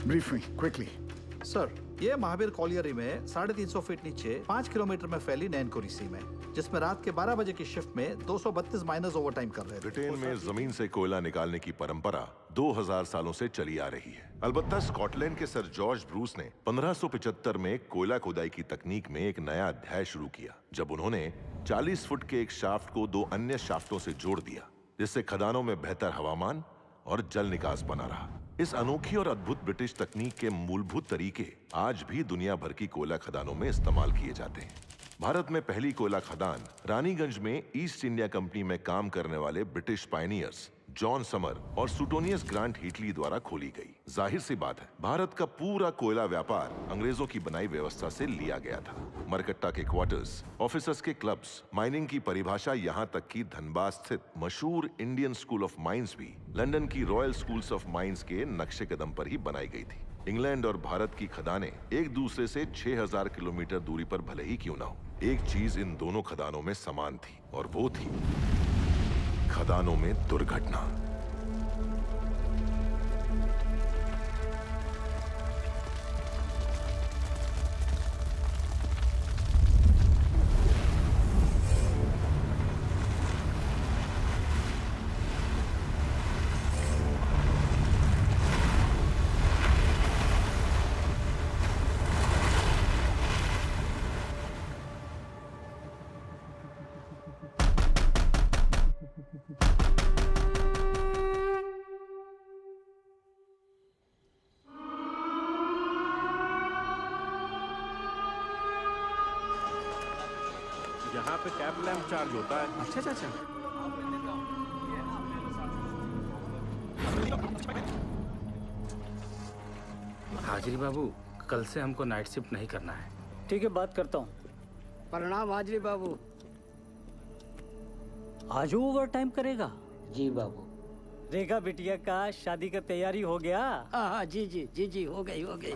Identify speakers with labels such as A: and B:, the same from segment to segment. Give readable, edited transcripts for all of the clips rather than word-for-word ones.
A: Brief me, quickly.
B: Sir, ये महावीर कॉलियरी में 350 feet नीचे 5 किलोमीटर में फैली नैनकुरी सी में, जिसमें रात के 12 बजे की शिफ्ट में 232 माइनर्स ओवरटाइम कर रहे थे।
C: ब्रिटेन में जमीन से कोयला निकालने की परंपरा 2000 सालों से चली आ रही है। अलबत्ता स्कॉटलैंड के सर जॉर्ज ब्रूस ने 1575 में कोयला खुदाई की तकनीक में एक नया अध्याय शुरू किया, जब उन्होंने 40 फुट के एक शाफ्ट को 2 अन्य शाफ्टों से जोड़ दिया, जिससे खदानों में बेहतर हवामान और जल निकास बना रहा। इस अनोखी और अद्भुत ब्रिटिश तकनीक के मूलभूत तरीके आज भी दुनिया भर की कोयला खदानों में इस्तेमाल किए जाते हैं। भारत में पहली कोयला खदान रानीगंज में ईस्ट इंडिया कंपनी में काम करने वाले ब्रिटिश पायनियर्स जॉन समर और सुटोनियस ग्रांट हीटली द्वारा खोली गई। जाहिर सी बात है, भारत का पूरा कोयला व्यापार अंग्रेजों की बनाई व्यवस्था से लिया गया था। मरकट्टा के क्वार्टर्स, ऑफिसर्स के क्लब्स, माइनिंग की परिभाषा, यहाँ तक कि धनबाद स्थित मशहूर इंडियन स्कूल ऑफ माइंस भी लंदन की रॉयल स्कूल्स ऑफ माइंस के नक्शे कदम पर ही बनाई गई थी। इंग्लैंड और भारत की खदानें एक दूसरे से 6000 किलोमीटर दूरी पर भले ही क्यों ना हो, एक चीज इन दोनों खदानों में समान थी, और वो थी खदानों में दुर्घटना।
D: यहाँ पे कैब लैम्प चार्ज होता है।
E: अच्छा अच्छा।
F: हाजिरी बाबू, कल से हमको नाइट शिफ्ट नहीं करना है।
G: ठीक है, बात करता हूँ।
H: प्रणाम हाजिरी बाबू।
G: आज वो ओवर टाइम करेगा?
H: जी बाबू।
G: रेखा बिटिया का शादी का तैयारी हो गया?
H: हाँ जी जी जी जी, हो गई हो गई।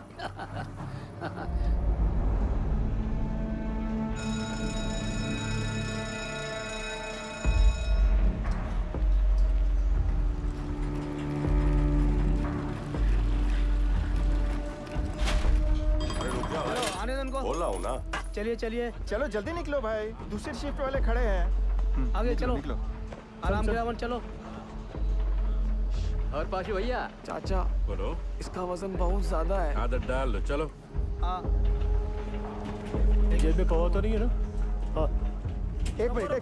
C: बोल रहा हूँ ना।
E: चलिए चलिए,
I: चलो जल्दी निकलो भाई, दूसरी शिफ्ट वाले खड़े हैं।
E: आगे चलो, आराम से अमन चलो।
H: और पाशु भैया।
I: चाचा
D: बोलो।
I: इसका वजन बहुत ज्यादा है।
D: आदत डाल लो, चलो।
E: हाँ,
G: जेब में पवा तो नहीं है ना? हाँ।
I: एक मिनट,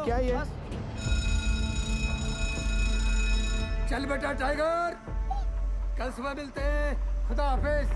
I: क्या ये?
H: चल बेटा टाइगर, कल सुबह मिलते हैं। खुदा हाफिज।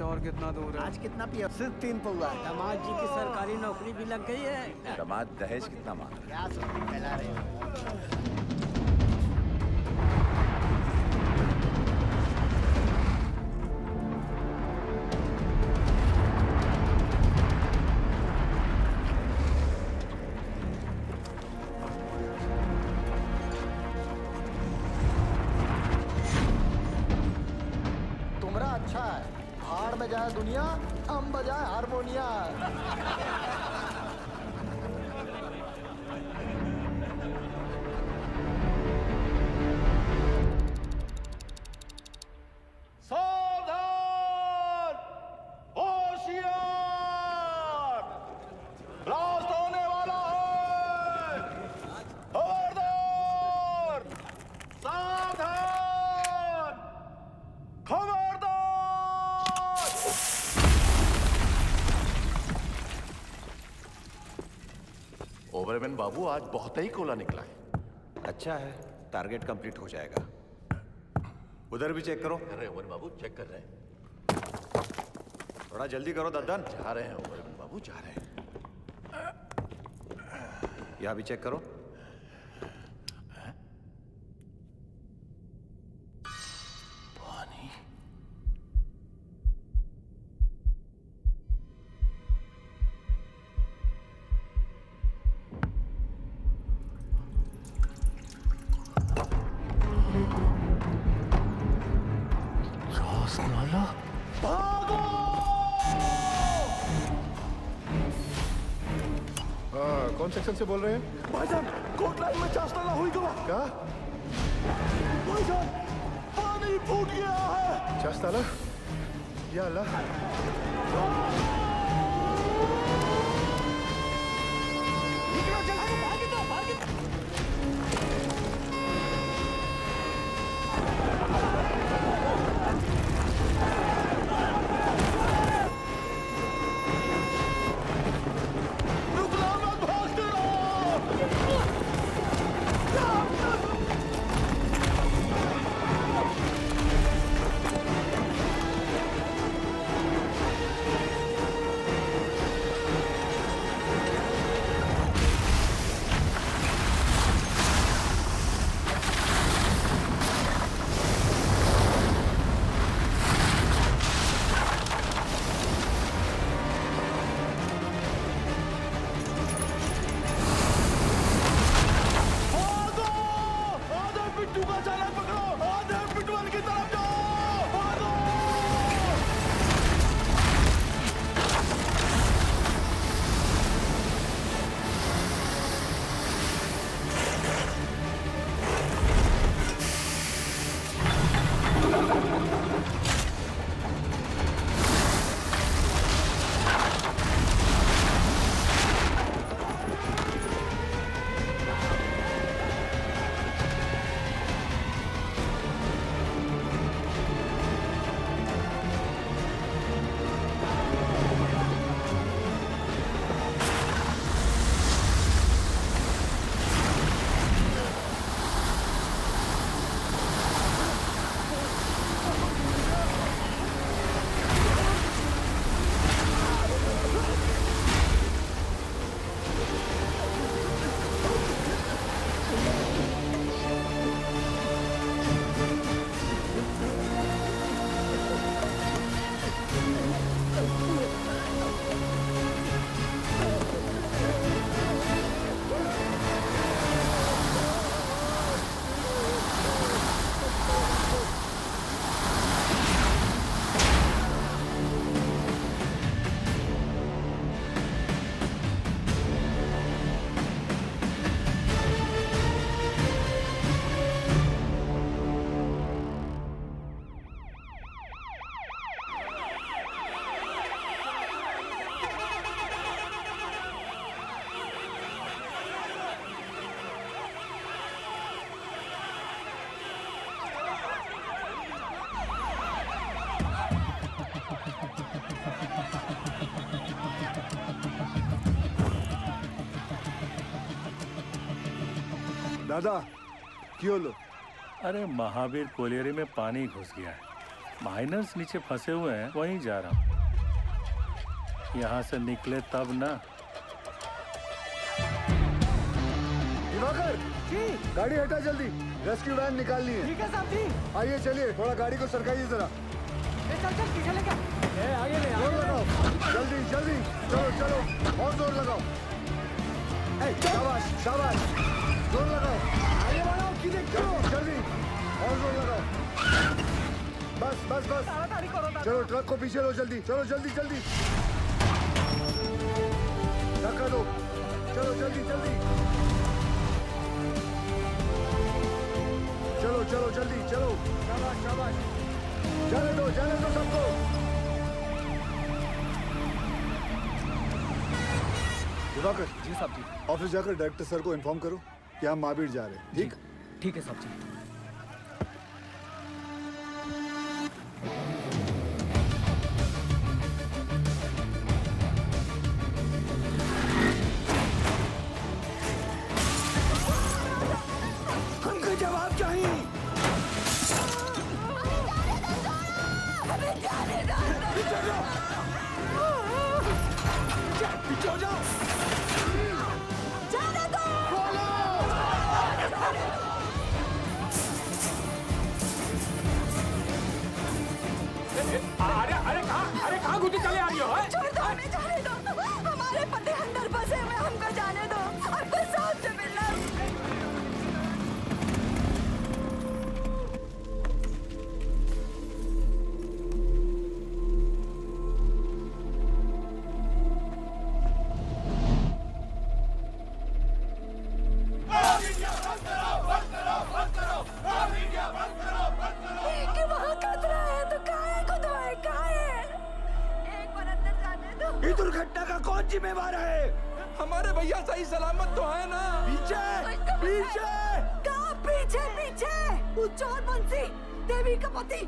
I: और कितना दूर है?
H: आज कितना पिया? सिर्फ 3 पौवा। दामाद जी की सरकारी नौकरी भी लग गई है।
J: दामाद दहेज कितना मांग रहा है?
H: क्या सब फैला रहे हो?
I: तुमरा अच्छा है, हार में जाए दुनिया, हम बजाए हारमोनिया।
K: सावधान, होशियार, ब्लास्ट होने वाला है। खबरदार, सावधान, खबरदार। ओवरमैन बाबू आज बहुत ही कोला निकला है।
A: अच्छा है, टारगेट कंप्लीट हो जाएगा। उधर भी चेक करो।
K: कर रहे हैं ओवरमैन बाबू, चेक कर रहे हैं।
A: थोड़ा जल्दी करो दद्दन।
K: जा रहे हैं ओवरमैन बाबू, जा रहे हैं।
A: यहाँ भी चेक करो।
K: पानी। रसनाला।
J: कौन सेक्शन से बोल रहे हैं?
K: भाईजान, कोट लाइन में चास्ताला हुई गवा।
J: क्या?
K: भाईजान, पानी फूट गया है।
J: चास्ताला? या अल्लाह।
L: दादा क्यों लो?
M: अरे महावीर कोलियरी में पानी घुस गया है। माइनर्स नीचे फंसे हुए हैं, वहीं जा रहा हूँ। यहाँ से निकले तब ना।
L: दिवाकर जी, गाड़ी हटा जल्दी, रेस्क्यू वैन निकालनी है।
E: ठीक है साहब जी।
L: आइए चलिए, थोड़ा गाड़ी को सरकाइए जरा।
E: चल चल पीछे लेके आगे ले
L: जोर लगाओ, जल्दी जल्दी, चलो चलो और जोर लगाओ। शाबाश शाबाश, जोर लगाओ,
E: आगे बढ़ाओ,
L: जल्दी जल्दी और जोर लगाओ। बस बस बस, चलो ट्रक को पीछे लो जल्दी, चलो जल्दी जल्दी, धक्का दो, चलो जल्दी जल्दी, चलो चलो जल्दी चलो, शाबाश शाबाश, जाने दो सबको। दिवाकर
E: जी साहब जी।
L: ऑफिस जाकर डायरेक्टर सर को इन्फॉर्म करो कि हम महावीर जा रहे हैं। ठीक
E: ठीक है साहब जी। अरे कहाँ घुटी चले आ रही हो?
N: छोड़ दो, हमें जाने दो। हमारे पति अंदर फंसे हुए, हमको जाने दो। हमको साहब से मिलना। कि वहाँ खतरा है तो कहाँ है खुद भाई, कहाँ है? एक बार अंदर जाने दो।
K: ये दुर्घटना का कौन जिम्मेवार है?
E: हमारे भैया सही सलामत तो है ना?
K: पीछे पीछे
N: कहाँ पीछे पीछे? वो चोर बंसी, देवी का पति,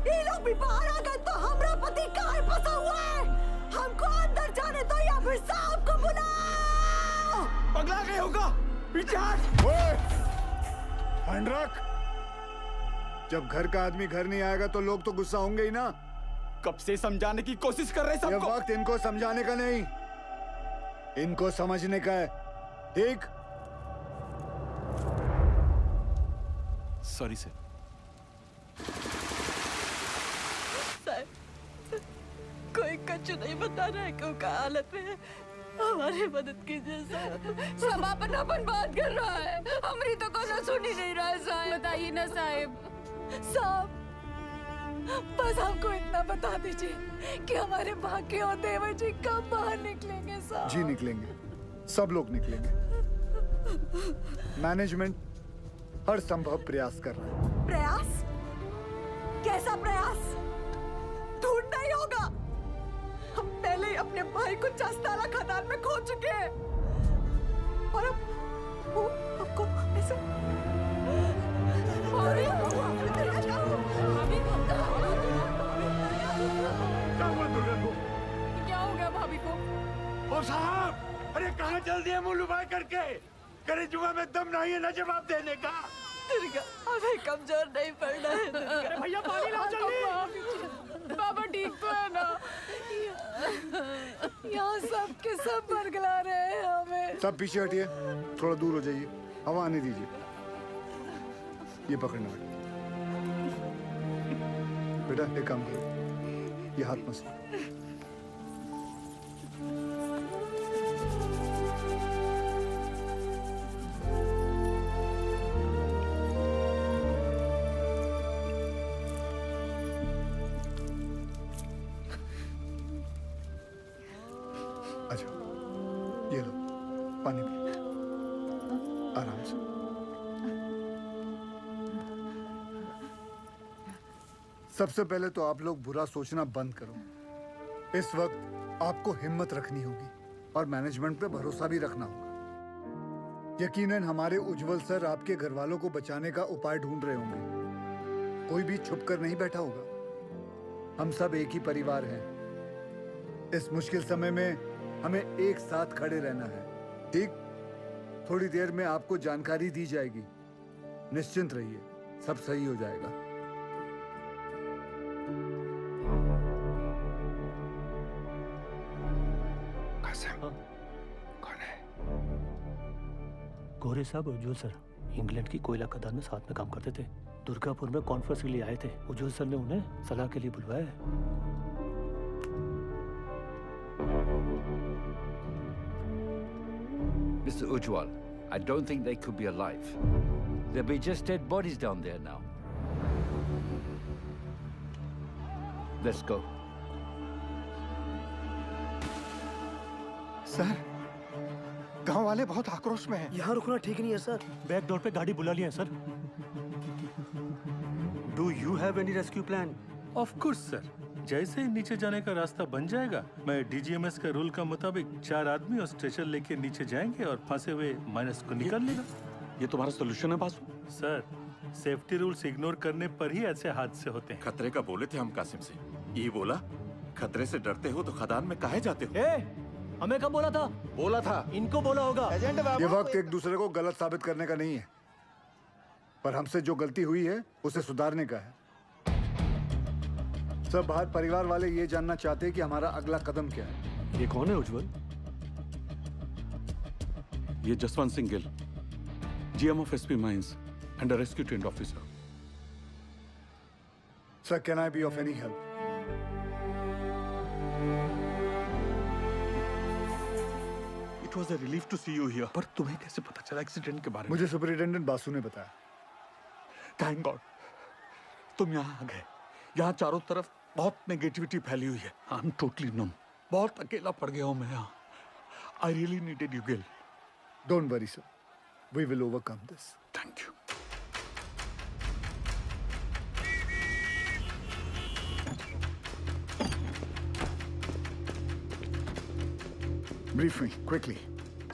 N: ये लोग भी बाहर आ गए तो हमारा पति कहाँ फंसा हुआ है? हमको अंदर जाने दो या फिर साहब को बुलाओ।
K: पगला गए होगा। पीछे हट।
L: हैंड रख। जब घर का आदमी घर नहीं आएगा तो लोग तो गुस्सा होंगे ही ना।
K: कब से समझाने की कोशिश कर रहे
L: ये
K: सबको।
L: वक्त इनको समझाने का नहीं, इनको समझने का है। ठीक?
K: Sorry sir.
N: कोई कच्चू नहीं बता रहा है क्यों का हालत में है। हमारी मदद कीजिए साहब। समापनापन बात कर रहा है, हमारी तो कोई सुन ही नहीं रहा है साहब। बताइए ना साहब। साहब बस हमको इतना बता दीजिए कि हमारे बाकी और देवर जी कब बाहर निकलेंगे साहब।
L: जी निकलेंगे, सब लोग निकलेंगे। मैनेजमेंट हर संभव प्रयास कर रहा है।
N: प्रयास? कैसा प्रयास? ढूंढना ही होगा। हम पहले ही अपने भाई को चस्तारा खदान में खो चुके हैं और अब वो हमको ऐसे क्या हो गया भाभी को?
K: ओ साहब, अरे कहाँ चल दिए मुंह लुभाए करके? करे जुआ में दम नहीं है ना जवाब देने का।
N: दुर्गा, हमें कमजोर नहीं पड़ना है।
E: अरे भैया पानी लाओ जल्दी।
N: बाबा ठीक तो है ना? यहाँ सब के सब बरगला रहे हैं हमें।
L: सब पीछे हटिए, थोड़ा दूर हो जाइए, हवा आने दीजिए। ये पकड़ना बेटा, एक काम करो, ये हाथ मत। अच्छा, ये लो पानी पिए, आराम से। सबसे पहले तो आप लोग बुरा सोचना बंद करो। इस वक्त आपको हिम्मत रखनी होगी और मैनेजमेंट पे भरोसा भी रखना होगा। यकीनन हमारे उज्जवल सर आपके घर वालों को बचाने का उपाय ढूंढ रहे होंगे। कोई भी छुप कर नहीं बैठा होगा। हम सब एक ही परिवार हैं। इस मुश्किल समय में हमें एक साथ खड़े रहना है। ठीक? थोड़ी देर में आपको जानकारी दी जाएगी। निश्चिंत रहिए, सब सही हो जाएगा।
O: कौन है? गोरे साहब उज्जवल सर इंग्लैंड की कोयला खदान में साथ में काम करते थे। दुर्गापुर में कॉन्फ्रेंस के लिए आए थे। उज्जवल सर ने उन्हें सलाह के लिए बुलवाया है।
P: Mr. Ujwal, I don't think they could be alive. There'll be just dead bodies down there now. Let's go.
K: Sir, गांव वाले बहुत आक्रोश में हैं।
O: यहाँ रुकना ठीक नहीं है सर। बैक डोर पे गाड़ी बुला लिया है sir.
M: Do you have any rescue plan? Of course sir. जैसे ही नीचे जाने का रास्ता बन जाएगा, मैं डीजीएमएस के रूल का मुताबिक 4 आदमी और स्ट्रेचर लेके नीचे जाएंगे और फंसे हुए माइनस को निकाल लेगा।
D: ये तुम्हारा सोल्यूशन है Basu?
M: Sir, safety rules ignore करने पर ही ऐसे हादसे होते हैं।
D: खतरे का बोले थे हम कासिम से। ये बोला, खतरे से डरते हो तो खदान में काहे जाते हो?
O: हमें कब बोला था?
D: बोला था।
O: इनको बोला होगा।
L: ये वक्त एक दूसरे को गलत साबित करने का नहीं है, पर हमसे जो गलती हुई है उसे सुधारने का है। सब बाहर परिवार वाले ये जानना चाहते हैं कि हमारा अगला कदम क्या है।
O: ये कौन है उज्जवल?
D: ये Jaswant Singh Gill, GM of SP mines and rescue trained officer.
L: Sir, can I be of any help?
M: It was a relief to see you here. पर तुम्हें कैसे पता चला एक्सीडेंट के बारे में?
L: मुझे सुपरिटेंडेंट बासु ने बताया।
M: थैंक गॉड तुम यहाँ आ गए। यहाँ चारों तरफ बहुत नेगेटिविटी फैली हुई है। I am totally numb. बहुत अकेला पड़ गया हूँ मैं यहाँ। I really needed you Gill.
L: Don't worry sir, we will overcome this.
M: Thank you.
B: Brief me quickly.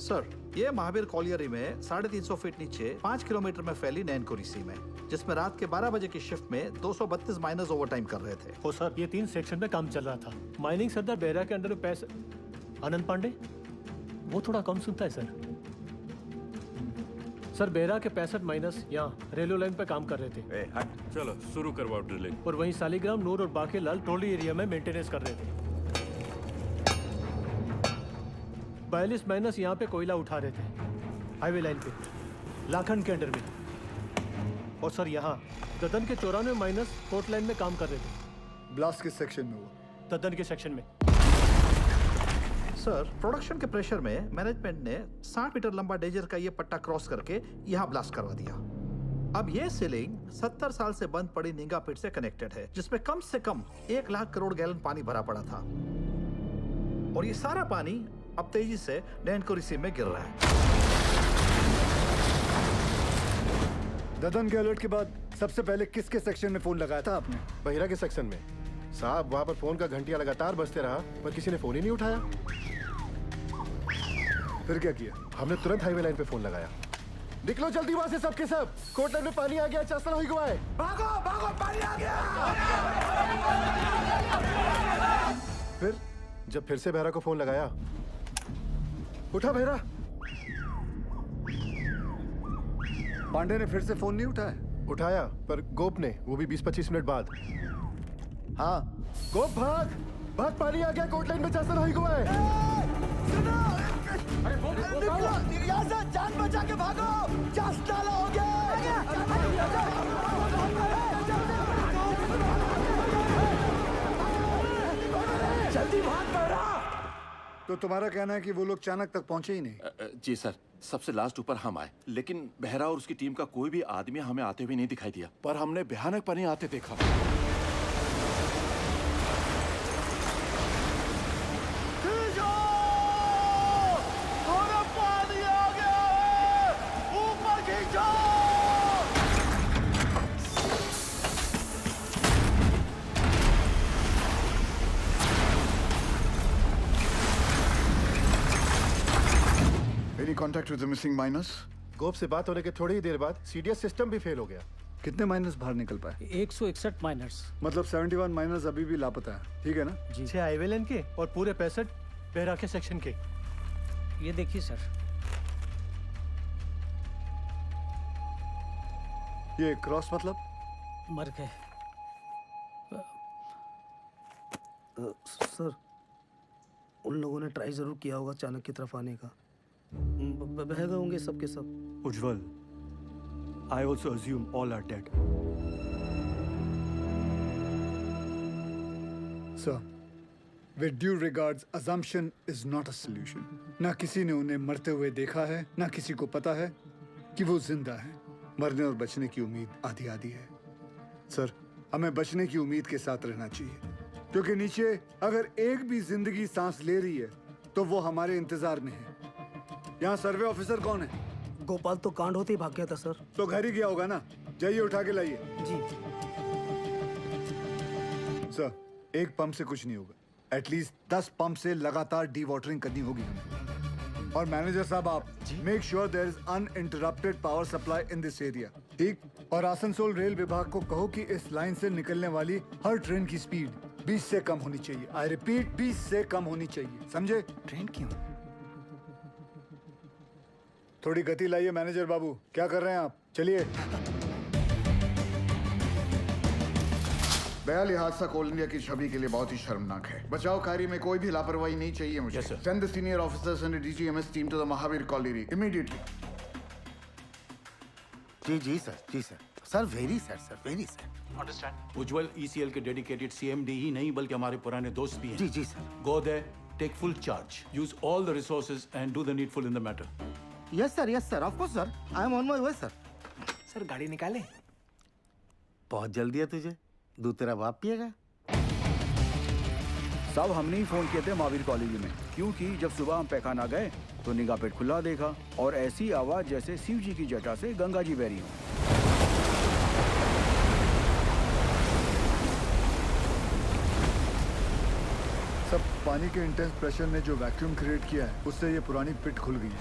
B: Sir, ये महावीर कॉलियरी में 350 फीट नीचे 5 किलोमीटर में फैली नैनकुरी सी में, जिसमें रात के 12 बजे की शिफ्ट में 232 माइनर्स ओवरटाइम कर रहे थे।
O: ओ सर, ये 3 सेक्शन में काम चल रहा था। माइनिंग सरदार बेहरा के अंडर में पैसे आनंद पांडे, वो थोड़ा कम सुनता है सर। सर, बेहरा के 65 माइनस यहाँ रेलवे लाइन पे काम कर रहे थे।
Q: चलो शुरू करवाओ ड्रिलिंग।
O: और वहीं सालीग्राम, नूर और बाकी लाल ट्रोली एरिया में मेंटेनेंस कर रहे थे। 42 माइनस यहाँ पे कोयला उठा रहे थे हाईवे लाइन पे, लाखन के अंडर में। और सर, यहाँ ददन के 94 माइनस पोर्ट लाइन में काम कर रहे थे।
L: ब्लास्ट किस सेक्शन में हुआ?
O: ददन के सेक्शन में।
B: सर, प्रोडक्शन के प्रेशर में मैनेजमेंट ने 60 मीटर लंबा डेजर का ये पट्टा क्रॉस करके यहाँ ब्लास्ट करवा दिया। अब ये सीलिंग 70 साल से बंद पड़ी नींगा पिट से कनेक्टेड है, जिसमें कम से कम 1 लाख करोड़ गैलन पानी भरा पड़ा था। और ये सारा पानी अब तेजी से नैनकुरी सी में गिर रहा है।
L: ददन के अलर्ट के बाद सबसे पहले किसके सेक्शन में फोन लगाया था आपने?
J: बहिरा के सेक्शन में। साहब, वहाँ पर फोन का घंटियां लगातार बजते रहा, पर किसी ने फोन ही नहीं उठाया।
L: फिर क्या किया?
J: हमने तुरंत हाईवे लाइन पे फोन लगाया। निकलो जल्दी वहाँ से सब के सब। कोर्ट लाइन में पानी आ गया, चासल हुई गवा है।
K: भागो भागो, पानी आ गया।
J: फिर जब फिर से बहरा को फोन लगाया, उठा बहरा।
L: पांडे ने फिर से फोन नहीं उठाया?
J: उठाया, पर गोप ने, वो भी 20-25 मिनट बाद।
L: हाँ,
J: गोप भाग भाग, पानी आ गया, कोर्ट लाइन में चासल हुई गवा है।
K: यहाँ से जान बचा के भागो, चासल हो गया। जल्दी भाग बहरा।
L: तो तुम्हारा कहना है कि वो लोग चाणक तक पहुंचे ही नहीं?
D: जी सर, सबसे लास्ट ऊपर हम आए, लेकिन बहरा और उसकी टीम का कोई भी आदमी हमें आते हुए नहीं दिखाई दिया। पर हमने भयानक पानी आते देखा।
K: पानी आ गया, ऊपर खींचो।
L: Any contact with the missing miners?
J: गोप से बात होने के थोड़ी ही देर बाद सीडीएस सिस्टम भी फेल हो गया।
L: कितने माइनर्स बाहर निकल पाए?
G: 161 माइनर्स।
L: मतलब 71 माइनर्स अभी भी लापता है, ठीक है ना?
O: जी। 6 हाईवे लाइन के और पूरे 65 बेहरा के सेक्शन के।
G: ये देखिए सर।
L: ये क्रॉस मतलब?
G: मर गए।
R: सर, उन लोगों ने ट्राई जरूर किया होगा चाणक की तरफ आने का। बह गए होंगे सबके सब।
M: उज्जवल, I also assume all are dead.
L: Sir, with due regards, assumption is not a solution. ना किसी ने उन्हें मरते हुए देखा है, ना किसी को पता है कि वो जिंदा है। मरने और बचने की उम्मीद आधी आधी है। सर, हमें बचने की उम्मीद के साथ रहना चाहिए, क्योंकि नीचे अगर एक भी जिंदगी सांस ले रही है तो वो हमारे इंतजार में है। यहाँ सर्वे ऑफिसर कौन है?
R: गोपाल तो कांड होते ही भाग गया था सर।
L: तो घर ही गया होगा ना? जाइए उठा के लाइए।
R: जी।
L: सर, एक पंप से कुछ नहीं होगा। एटलीस्ट 10 पंप से लगातार डी वाटरिंग करनी होगी हमें। और मैनेजर साहब, आप make sure there is uninterrupted power supply in this area, ठीक? और आसनसोल रेल विभाग को कहो कि इस लाइन से निकलने वाली हर ट्रेन की स्पीड 20 से कम होनी चाहिए। आई रिपीट, 20 से कम होनी चाहिए, समझे?
R: ट्रेन क्यों?
L: थोड़ी गति लाइए मैनेजर बाबू। क्या कर रहे हैं आप? चलिए।
S: बयाली हादसा कोल इंडिया की छवि के लिए बहुत ही शर्मनाक है। बचाव कार्य में कोई भी लापरवाही नहीं चाहिए मुझे। Send the senior officers and DGMS team to the Mahavir colony immediately.
T: जी sir. Sir, very sir.
U: Understand. Ujjwal ECL के डेडिकेटेड सीएमडी ही नहीं बल्कि हमारे पुराने दोस्त भी हैं।
T: जी sir.
U: Go there, take full charge. Use all the resources and do the needful in the matter.
T: Yes sir, of course sir. I am on my way sir.
V: Sir गाड़ी निकाले।
T: बहुत जल्दी है तुझे, दूध तेरा बाप पिएगा।
W: साहब हमने ही फोन किए थे महावीर कॉलेज में, क्योंकि जब सुबह हम पैखाना गए तो निगाह पेट खुला देखा और ऐसी आवाज जैसे शिव जी की जटा से गंगा जी बह रही हो।
L: सब पानी के इंटेंस प्रेशर ने जो वैक्यूम क्रिएट किया है उससे ये पुरानी पिट खुल गई है।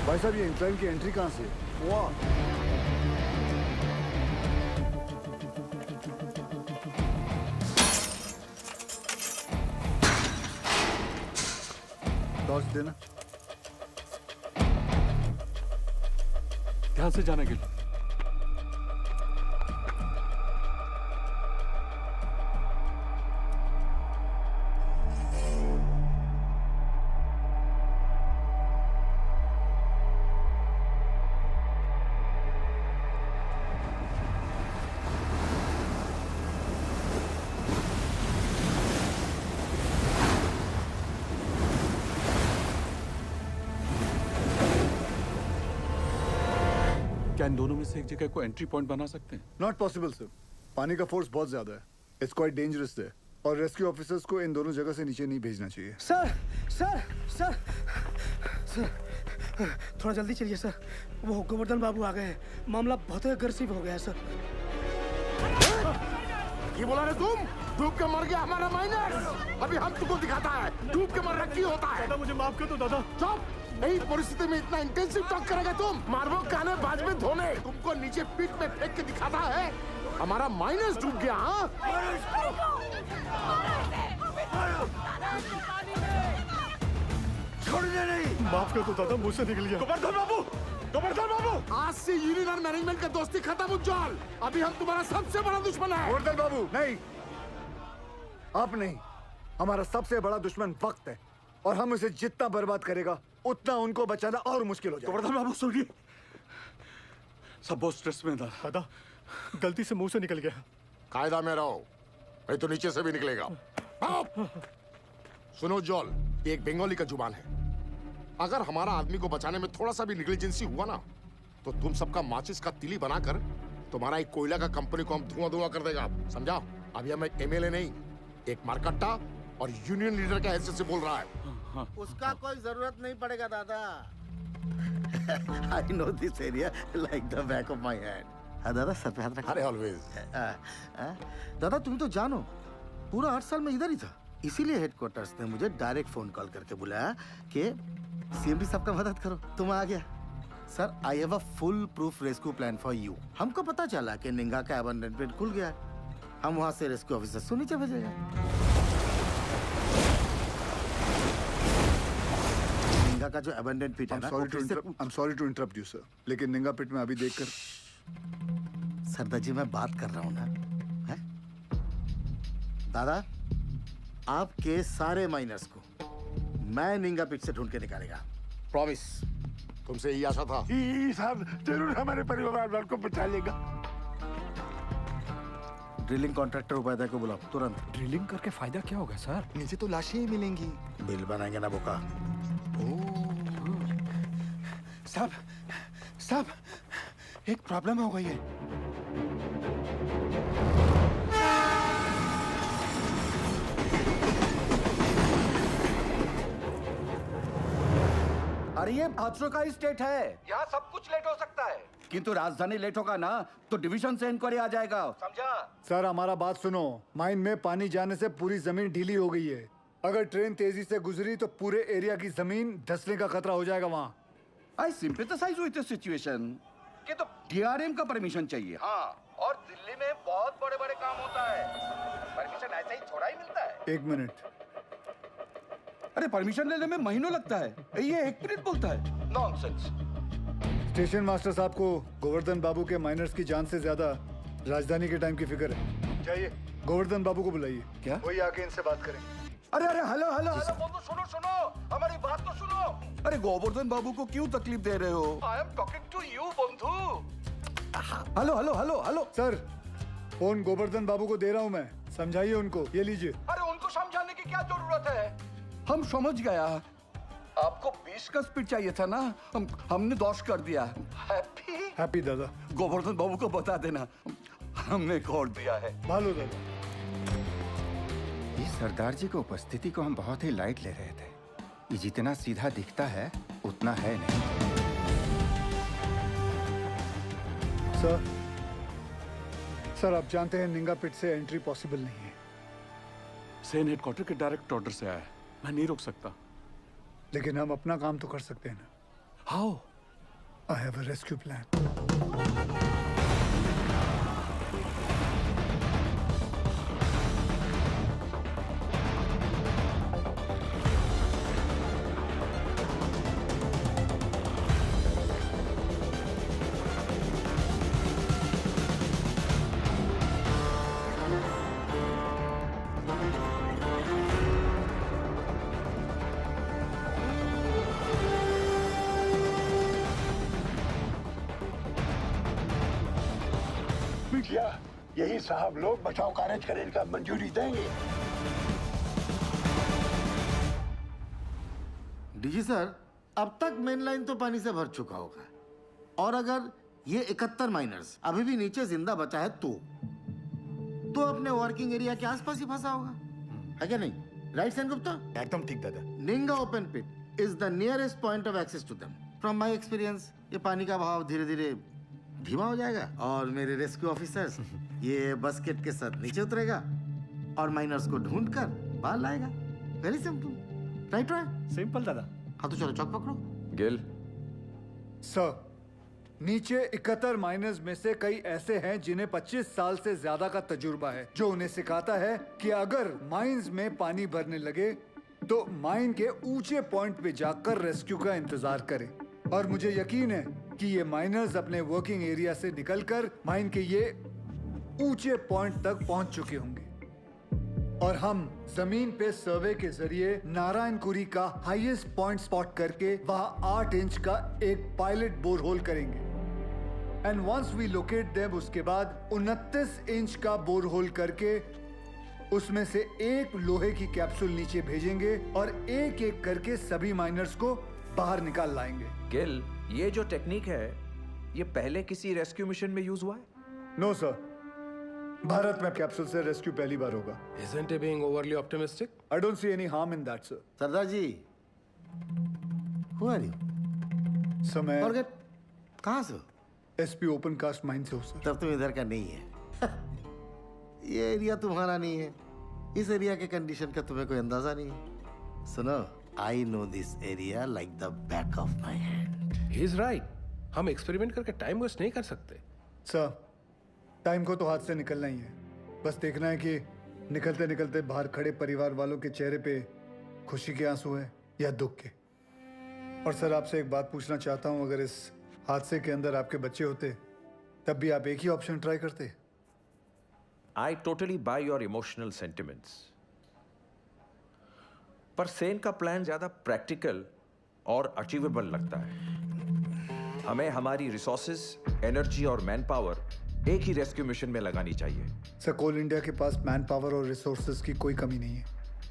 L: भाई साहब ये इंक्लाइन की एंट्री कहाँ से? वाह, टॉर्च देना।
U: ध्यान से जाना गिल। क्या इन दोनों में से एक जगह को एंट्री पॉइंट बना सकते हैं?
L: नॉट पॉसिबल सर, पानी का फोर्स बहुत ज्यादा है। इट्स क्वाइट डेंजरस है और रेस्क्यू ऑफिसर्स को इन दोनों जगह से नीचे नहीं भेजना चाहिए।
R: सर सर सर सर थोड़ा जल्दी चलिए सर, वो गोवर्धन बाबू आ गए हैं, मामला बहुत अग्रेसिव हो गया है सर।
K: ये बोला रे तुम? डूब के मर गया हमारा माइनर। अभी हम तुमको दिखाता है डूब के मरना क्यों होता है।
O: दादा मुझे माफ कर दो दादा।
K: चुप, यही परिस्थिति में इतना इंटेंसिव टॉक करेगा तुम? मारबो काने बाज में धोने, तुमको नीचे पीठ में फेंक के दिखाता है हमारा माइनस डूब गया। हाँ
O: छोड़ने नहीं। माफ कर दो दादा, मुझसे निकल गया।
K: गोवर्धन बाबू, गोवर्धन बाबू, आज से यूनियन और मैनेजमेंट का दोस्ती खत्म उज्जवल। अभी हम तुम्हारा सबसे बड़ा दुश्मन है।
L: गोवर्धन बाबू नहीं, आप नहीं, हमारा सबसे बड़ा दुश्मन वक्त है और हम उसे जितना बर्बाद करेगा उतना उनको बचाना और मुश्किल हो जाएगा।
U: गोवर्धन बाबू सुनिए, सब बहुत स्ट्रेस में था।
O: दादा गलती से मुंह से निकल गया।
K: कायदा में रहो, नहीं तो नीचे से भी निकलेगा। सुनो जॉल, ये एक बंगाली का जुबान है। अगर हमारा आदमी को बचाने में थोड़ा सा भी निग्लिजेंसी हुआ ना तो तुम सबका माचिस का तिली बनाकर तुम्हारा एक कोयला का कंपनी को हम धुआं धुआं कर देगा, समझा? अभी हम एक एमएलए नहीं, एक मारकट्टा और यूनियन लीडर का हैसियत से बोल रहा है।
T: उसका कोई जरूरत नहीं पड़ेगा दादा। I know this area like the back of my hand. हाँ दादा, सर पे हाथ रखो।
K: अरे ऑलवेज।
T: दादा तुम तो जानो, पूरा 8 साल में इधर ही था, इसीलिए हेडक्वार्टर्स ने मुझे डायरेक्ट फोन कॉल करके बुलाया कि सीएमडी साहब का मदद करो। तुम आ गया। Sir I have a full proof rescue plan for you. हमको पता चला कि निंगा का अबंडन पेट खुल गया है, हम वहां से रेस्क्यू ऑफिसर को नीचे भेजेगा। निंगा का जो अबंडन पिट है ना,
L: I'm sorry to interrupt you, sir. लेकिन निंगा पिट में अभी देखकर
T: सरदार जी मैं बात कर रहा हूँ ना, है? दादा आपके सारे माइनर्स को मैं निंगा पिट से ढूंढ के निकालेगा, प्रॉमिस।
K: तुमसे यही आशा था।
V: साहब जरूर हमारे परिवार वालों को बचा लेगा।
T: ड्रिलिंग कॉन्ट्रैक्टर उपाध्याय को बुलाओ तुरंत।
V: ड्रिलिंग करके फायदा क्या होगा सर?
T: नीचे तो लाशें ही मिलेंगी। बिल बनाएंगे ना बोका।
V: साहब साहब एक प्रॉब्लम हो गई है।
W: अरे ये हादसों का स्टेट है,
K: यहाँ सब कुछ लेट हो सकता है।
W: किंतु राजधानी लेट होगा ना तो डिवीजन से इंक्वायरी आ जाएगा,
K: समझा?
L: सर हमारा बात सुनो, माइन में पानी जाने से पूरी जमीन ढीली हो गई है। अगर ट्रेन तेजी से गुजरी तो पूरे एरिया की जमीन धंसने का खतरा हो जाएगा वहाँ।
W: आई सिंपैथाइज विद द सिचुएशन। कि तो डीआरएम का परमिशन चाहिए।
K: हाँ, और दिल्ली में बहुत बड़े बड़े काम होता है, परमिशन ऐसे ही थोड़ा ही मिलता है।
L: 1 मिनट।
W: अरे परमिशन लेने में महीनों लगता है, ये 1 मिनट बोलता है।
K: नॉनसेंस।
L: स्टेशन मास्टर साहब को गोवर्धन बाबू के माइनर्स की जान से ज्यादा राजधानी के टाइम की फिक्र है। जाइए गोवर्धन बाबू को बुलाइए।
W: क्या?
L: वही आके इनसे बात करें।
W: अरे अरे हेलो हेलो
K: बंधु सुनो सुनो, हमारी बात तो सुनो।
W: अरे गोवर्धन बाबू को क्यों तकलीफ दे रहे हो?
K: I am talking to you बंधु।
W: Hello hello hello hello
L: sir, phone Govardhan बाबू को दे रहा हूँ मैं, समझाइए उनको। ये लीजिए।
K: अरे उनको समझाने की क्या जरूरत है?
W: हम समझ गया। आपको 20 का स्पीड चाहिए था ना, हमने 10 कर दिया। हैप्पी
L: हैप्पी दादा।
W: गोवर्धन बाबू को बता देना हमने खोल दिया है।
L: भालो दादा।
C: इस सरदार जी की उपस्थिति को हम बहुत ही लाइट ले रहे थे। ये जितना सीधा दिखता है उतना है नहीं।
L: सर आप जानते हैं निंगा पिट से एंट्री पॉसिबल नहीं है।
U: सेन हेडक्वार्टर के डायरेक्ट ऑर्डर से आया है, मैं नहीं रोक सकता।
L: लेकिन हम अपना काम तो कर सकते हैं ना।
U: How?
L: I have a rescue plan.
F: यही साहब लोग बचाव कार्य करने का मंजूरी देंगे।
T: डीजी सर, अब तक मेन लाइन तो पानी से भर चुका होगा, और अगर ये 71 माइनर्स अभी भी नीचे जिंदा बचा है तो अपने वर्किंग एरिया के आसपास ही फंसा होगा, है क्या नहीं? राइट सेन गुप्ता?
J: एकदम ठीक दादा।
T: Ninga open pit is the nearest point of access to them. From my experience ये पानी का बहाव धीरे धीरे धीमा हो जाएगा और मेरे रेस्क्यू ऑफिसर्स ये बस्केट के साथ नीचे उतरेगा और माइनर्स को ढूंढकर बाहर लाएगा। Very simple, right?
J: सिंपल दादा।
T: हाँ तो चलो चौक पकड़ो।
Q: गिल
L: सर, नीचे 71 माइनर्स में से कई ऐसे हैं जिन्हें 25 साल से ज्यादा का तजुर्बा है, जो उन्हें सिखाता है कि अगर माइंस में पानी भरने लगे तो माइन के ऊंचे पॉइंट पे जाकर रेस्क्यू का इंतजार करें। और मुझे यकीन है कि ये माइनर्स अपने वर्किंग एरिया से निकलकर माइन के ये ऊंचे पॉइंट तक पहुंच चुके होंगे और हम जमीन पे सर्वे के जरिए नारायणकुरी का हाईएस्ट पॉइंट स्पॉट करके वहां 8 इंच का एक पायलट बोरहोल करेंगे। And once we locate them, उसके बाद 29 इंच का बोरहोल करके उसमें से एक लोहे की कैप्सूल नीचे भेजेंगे और एक एक करके सभी माइनर्स को बाहर निकाल लाएंगे।
A: गिल, ये जो टेक्निक है ये पहले किसी रेस्क्यू मिशन में यूज हुआ है?
L: नो सर, भारत में कैप्सूल से रेस्क्यू पहली बार होगा।
H: Isn't he being overly optimistic?
L: I don't see any harm in that, sir.
T: Sardar ji, who are you?
L: Sir मैं
T: Forget, कहाँ से?
L: एसपी ओपन कास्ट माइन से हूँ सर।
T: तब तुम इधर का नहीं है। ये एरिया तुम्हारा नहीं है। इस एरिया के कंडीशन का तुम्हें कोई अंदाजा नहीं है। सुनो, I know this area like the back of my hand.
H: He's right. हम एक्सपेरिमेंट करके टाइम वेस्ट नहीं कर सकते।
L: सर, टाइम को तो हाथ से निकलना ही है। बस देखना है कि निकलते निकलते बाहर खड़े परिवार वालों के चेहरे पे खुशी के आंसू है या दुख के। और सर आपसे एक बात पूछना चाहता हूँ, अगर इस हादसे के अंदर आपके बच्चे होते तब भी आप एक ही ऑप्शन ट्राई करते?
A: I totally buy your emotional sentiments. पर सेन का प्लान ज्यादा प्रैक्टिकल और अचीवेबल लगता है। हमें हमारी रिसोर्सेज, एनर्जी और मैन पावर एक ही रेस्क्यू मिशन में लगानी चाहिए।
L: सर, कोल इंडिया के पास मैन पावर और रिसोर्सेज की कोई कमी नहीं है।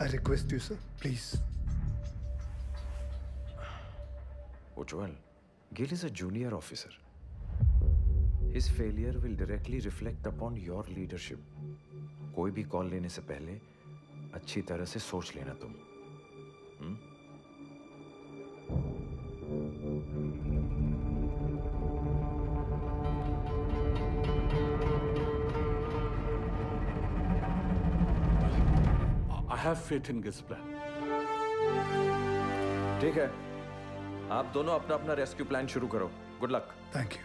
L: I request you sir, please.
A: Ujjwal, Gill is a junior officer. His failure will directly reflect upon your leadership. कोई भी कॉल लेने से पहले अच्छी तरह से सोच लेना तुम।
U: I have faith in this plan.
A: ठीक है, आप दोनों अपना अपना रेस्क्यू प्लान शुरू करो। Good luck.
L: Thank you.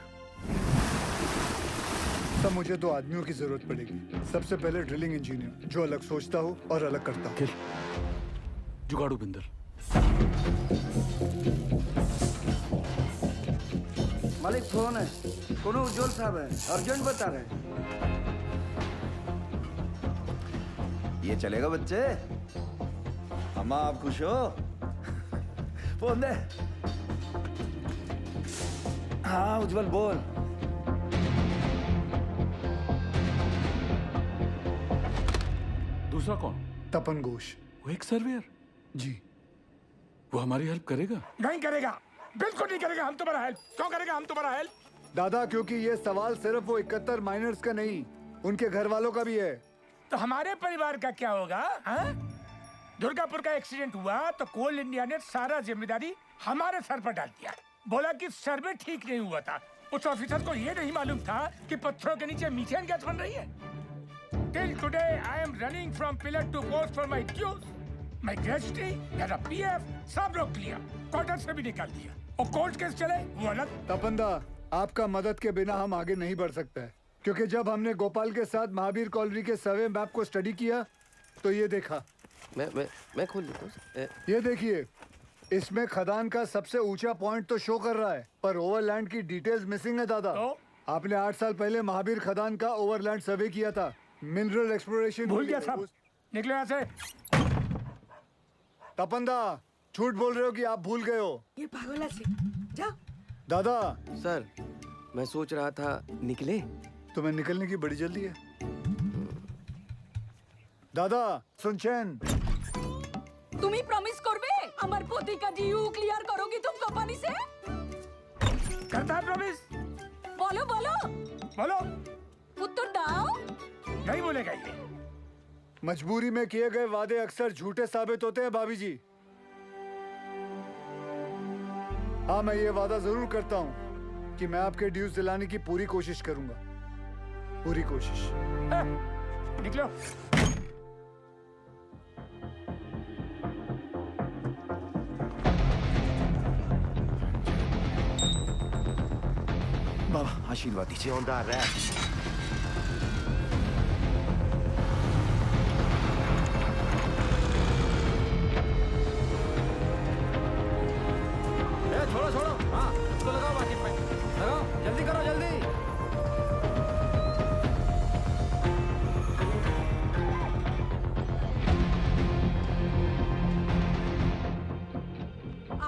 L: सब मुझे 2 आदमियों की जरूरत पड़ेगी। सबसे पहले ड्रिलिंग इंजीनियर, जो अलग सोचता हो और अलग करता हो।
U: जुगाड़ू बिंदर।
R: मालिक फोन है, कोनो उज्जवल साहब है, अर्जेंट बता रहे।
X: ये चलेगा बच्चे? अम्मा आप खुश हो? फोन दे। हाँ उज्जवल बोल।
U: दूसरा कौन?
L: तपन घोष।
U: वो एक सर्वेयर।
L: जी।
U: वो हमारी हेल्प करेगा?
F: नहीं करेगा, बिल्कुल नहीं करेगा। हम तुम्हारा हेल्प क्यों करेगा? हम तुम्हारा हेल्प
L: दादा, क्योंकि ये सवाल सिर्फ वो 71 माइनर्स का नहीं, उनके घर वालों का भी है।
F: तो हमारे परिवार का क्या होगा? दुर्गापुर का एक्सीडेंट हुआ तो कोल इंडिया ने सारा जिम्मेदारी हमारे सर पर डाल दिया। बोला कि सर्वे ठीक नहीं हुआ था। उस ऑफिसर को ये नहीं मालूम था कि पत्थरों के नीचे मीथेन गैस बन रही है। Till today I am running from pillar to post for my dues. My gratuity, मेरा PF सब रोक लिया, क्वार्टर से भी निकाल दिया। और कोर्ट केस चले वो अलग।
L: तपंदा, आपका मदद के बिना हम आगे नहीं बढ़ सकते हैं, क्योंकि जब हमने गोपाल के साथ महावीर कॉलोनी के सर्वे मैप को स्टडी किया तो ये देखा।
E: मैं खोल देता हूँ।
L: ये देखिए, इसमें खदान का सबसे ऊंचा पॉइंट तो शो कर रहा है, पर ओवरलैंड की डिटेल्स मिसिंग है दादा। आपने 8 साल पहले महावीर खदान का ओवरलैंड सर्वे किया था। मिनरल एक्सप्लोरेशन
F: भूल गया साहब। निकलो यहाँ से।
L: तपंदा, झूठ बोल रहे हो कि आप भूल गए हो?
I: ये पागल से जा।
L: दादा
E: सर, मैं सोच रहा था निकले।
L: तुम्हें निकलने की बड़ी जल्दी है। दादा सुनचैन,
I: তুমি প্রমিস করবে আমার প্রতিকা ডিউ ক্লিয়ার করোगी तुम कंपनी से?
F: करता है प्रॉमिस।
I: बोलो बोलो
F: बोलो।
I: उत्तर दाओ।
F: नहीं बोलेगा ये।
L: मजबूरी में किए गए वादे अक्सर झूठे साबित होते हैं भाभी जी। हाँ, मैं ये वादा जरूर करता हूँ कि मैं आपके ड्यूज दिलाने की पूरी कोशिश करूंगा। पूरी कोशिश।
F: निकलो।
W: बाबा आशीर्वाद दीजिए।
E: छोड़ो छोड़ो, हाँ इसको लगाओ बाकी पे, लगाओ जल्दी करो जल्दी।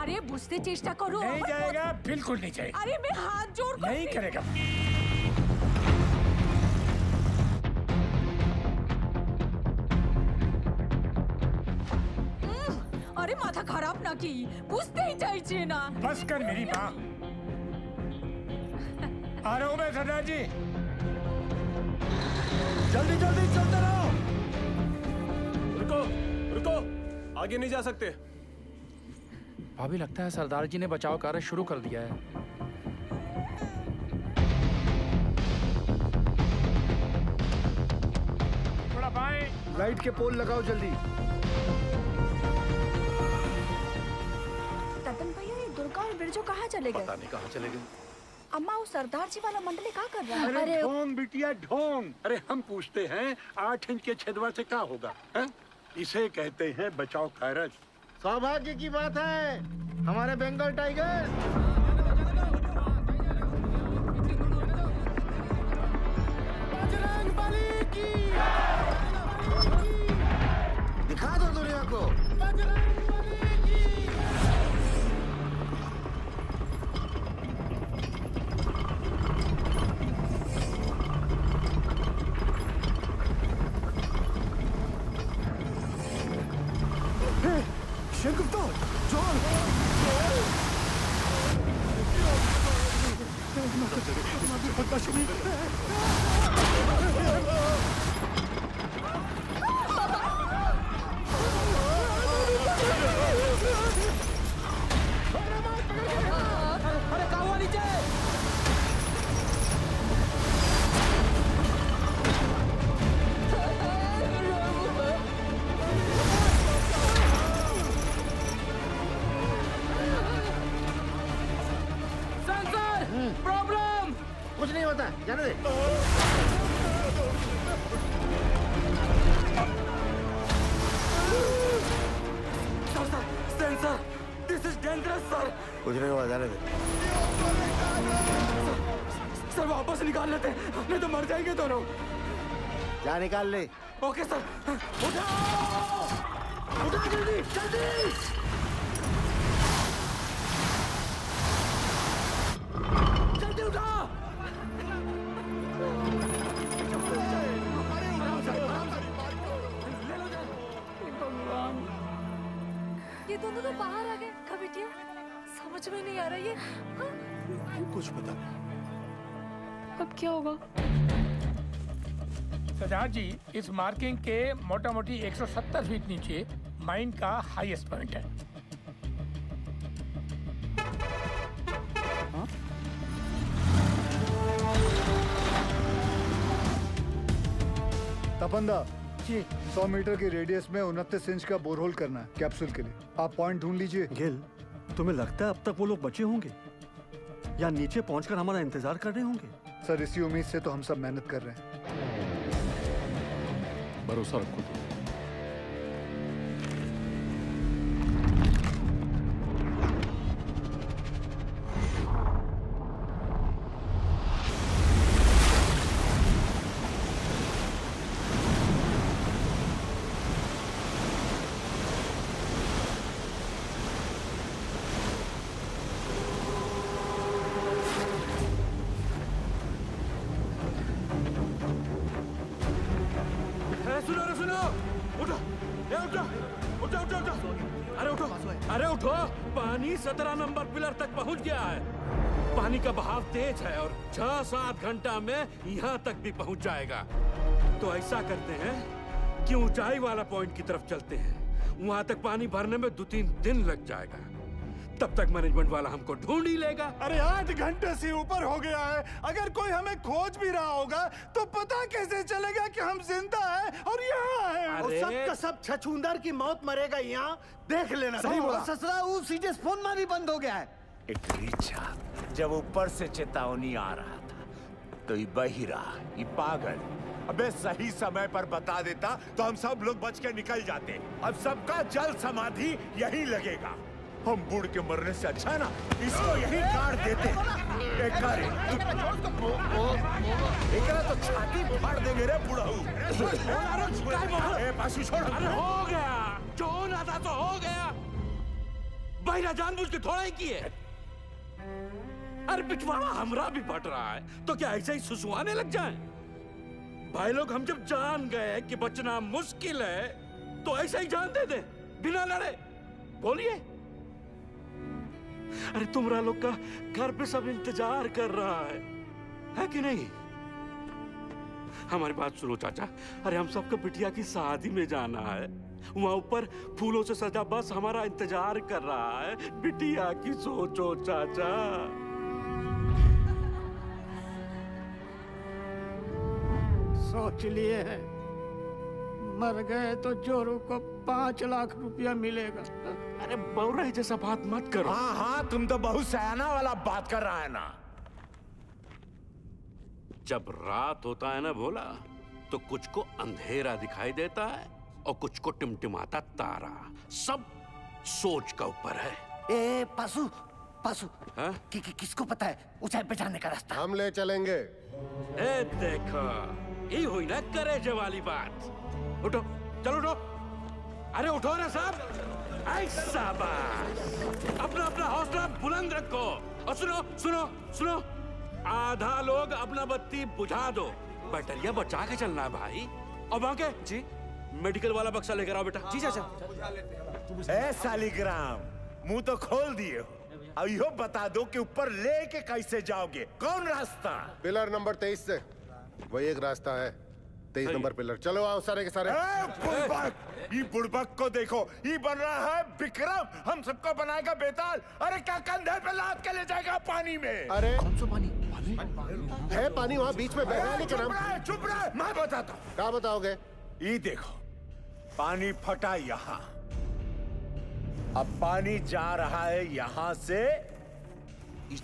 I: अरे बुझते चेष्टा करो।
F: नहीं जाएगा, बिल्कुल नहीं जाएगा।
I: अरे मैं हाथ जोड़ कर
F: नहीं करेगा।
I: अरे माथा खराब ना की, बुझते ही चाहिए ना।
F: बस कर मेरी माँ। आ रहा हूँ मैं सरदार जी।
H: जल्दी जल्दी चलते रहो। रुको रुको, आगे नहीं जा सकते।
N: भाभी, लगता है सरदार जी ने बचाव कार्य शुरू कर दिया है।
F: थोड़ा बाएं।
L: लाइट के पोल लगाओ जल्दी।
P: तपन भैया, ये दुर्गा और बिरजू कहाँ चले गए?
K: पता नहीं कहाँ चले गए।
P: अम्मा, वो सरदार जी वाला मंडली क्या कर रहा है?
U: अरे ढोंग बिटिया ढोंग। अरे हम पूछते हैं 8 इंच के छेदवा से क्या होगा? इसे कहते हैं बचाव कार्य।
T: सौभाग्य की बात है, हमारे बंगाल टाइगर। दिखा दो दुनिया को।
L: शेरगुप्ता, जॉन।
E: अरे कहाँ हुआ नीचे?
T: प्रॉब्लम कुछ नहीं होता, जाने दे।
E: सेंसर, दिस इज डेंजरस सर।
T: कुछ नहीं हुआ, जाने दे।
E: सर वापस निकाल लेते हैं, नहीं तो मर जाएंगे दोनों।
T: जा निकाल ले।
E: Okay sir. उठाओ, उठाओ जल्दी जल्दी। जल्दी उठा।
P: ये दोनों तो बाहर आ गए।
I: समझ में नहीं आ रहा ये।
U: कुछ पता नहीं।
I: अब क्या होगा?
F: सरदार जी, इस मार्किंग के मोटा मोटी 170 फीट नीचे माइन का हाईएस्ट पॉइंट है।
L: तपंदा जी, 100 मीटर के रेडियस में 29 इंच का बोरहोल करना है कैप्सूल के लिए। आप पॉइंट ढूंढ लीजिए।
O: गिल, तुम्हें लगता है अब तक वो लोग बचे होंगे या नीचे पहुंचकर हमारा इंतजार कर रहे होंगे?
L: सर, इसी उम्मीद से तो हम सब मेहनत कर रहे हैं।
U: भरोसा रखो तुम।
Q: अरे उठो, पानी 17 नंबर पिलर तक पहुंच गया है। पानी का बहाव तेज है और 6-7 घंटा में यहाँ तक भी पहुंच जाएगा। तो ऐसा करते हैं कि ऊंचाई वाला पॉइंट की तरफ चलते हैं। वहाँ तक पानी भरने में 2-3 दिन लग जाएगा। तब तक मैनेजमेंट वाला हमको ढूंढ ही लेगा।
B: अरे 8 घंटे से ऊपर हो गया है। अगर कोई हमें खोज भी रहा होगा तो पता कैसे चलेगा कि हम जिंदा हैं और यहाँ हैं?
T: और सब का सब छछूंदर की मौत मरेगा यहाँ, देख लेना।
B: सही बोला।
T: ससुरा वो सीधे फोन मारी बंद हो गया है।
D: इटलीचा जब ऊपर से चेतावनी आ रहा था तो ये बहिरा, ये पागल अबे सही समय पर बता देता तो हम सब लोग बच के निकल जाते। अब सबका जल समाधि यहीं लगेगा। हम बूढ़ के मरने से अच्छा है ना इसको यहीं काट देते। एकरा तो छाती फाड़ देंगे रे बुढ़ाऊ। पासू छोड़।
Q: अरे हो गया, जो होना था तो हो गया। बहिरा जानबूझ के थोड़ा ही किए। अरे पिछवाड़ा हमरा भी फट रहा है तो क्या ऐसे ही सुसुआने लग जाएं? भाई लोग, हम जब जान गए कि बचना मुश्किल है तो ऐसे ही जान दे दे बिना लड़े। बोलिए। अरे तुमरा लोग का घर पे सब इंतजार कर रहा है कि नहीं? हमारी बात सुनो चाचा। अरे हम सबको बिटिया की शादी में जाना है। वहाँ ऊपर फूलों से सजा बस हमारा इंतजार कर रहा है। बिटिया की सोचो चाचा।
R: सोच लिए हैं, मर गए तो जोरू को 5 लाख रुपया मिलेगा।
Q: अरे बौराई जैसा बात मत करो।
D: हाँ हाँ, तुम तो बहुत सयाना वाला बात कर रहा है ना।
Q: जब रात होता है ना भोला, तो कुछ को अंधेरा दिखाई देता है और कुछ को टिमटिमाता तारा। सब सोच का ऊपर है।
T: ए पासू, पासू किसको पता है ऊंचाई पे जाने का रास्ता?
K: हम ले चलेंगे।
Q: ए देखो, ये हुई ना करेजे वाली बात। उठो, चलो उठो। अरे उठो ना साहब। ऐसा बात। अपना अपना हौसला बुलंद रखो। और सुनो सुनो सुनो, आधा लोग अपना बत्ती बुझा दो। बैटरिया बचा के चलना है भाई। और बांके जी, मेडिकल वाला बक्सा लेकर आओ बेटा।
D: जी चाचा। ए सालीग्राम, मुंह तो खोल दिए हो। अब यो बता दो कि ऊपर लेके कैसे जाओगे? कौन रास्ता?
K: पिलर नंबर 23 से। वही एक रास्ता है, 23 नंबर पिलर। चलो आओ सारे के सारे।
D: ये बुड़बक को देखो, ये बन रहा है विक्रम। हम सबको बनाएगा बेताल। अरे क्या कंधे पे लाद के ले जाएगा पानी में?
K: अरे
D: कौन सा पानी?
K: है पानी वहाँ बीच में बह रहा है। लेकिन
D: चुप रहे, मैं बताता हूँ।
K: क्या बताओगे?
D: ये देखो, पानी फटा यहाँ। अब पानी जा रहा है यहाँ से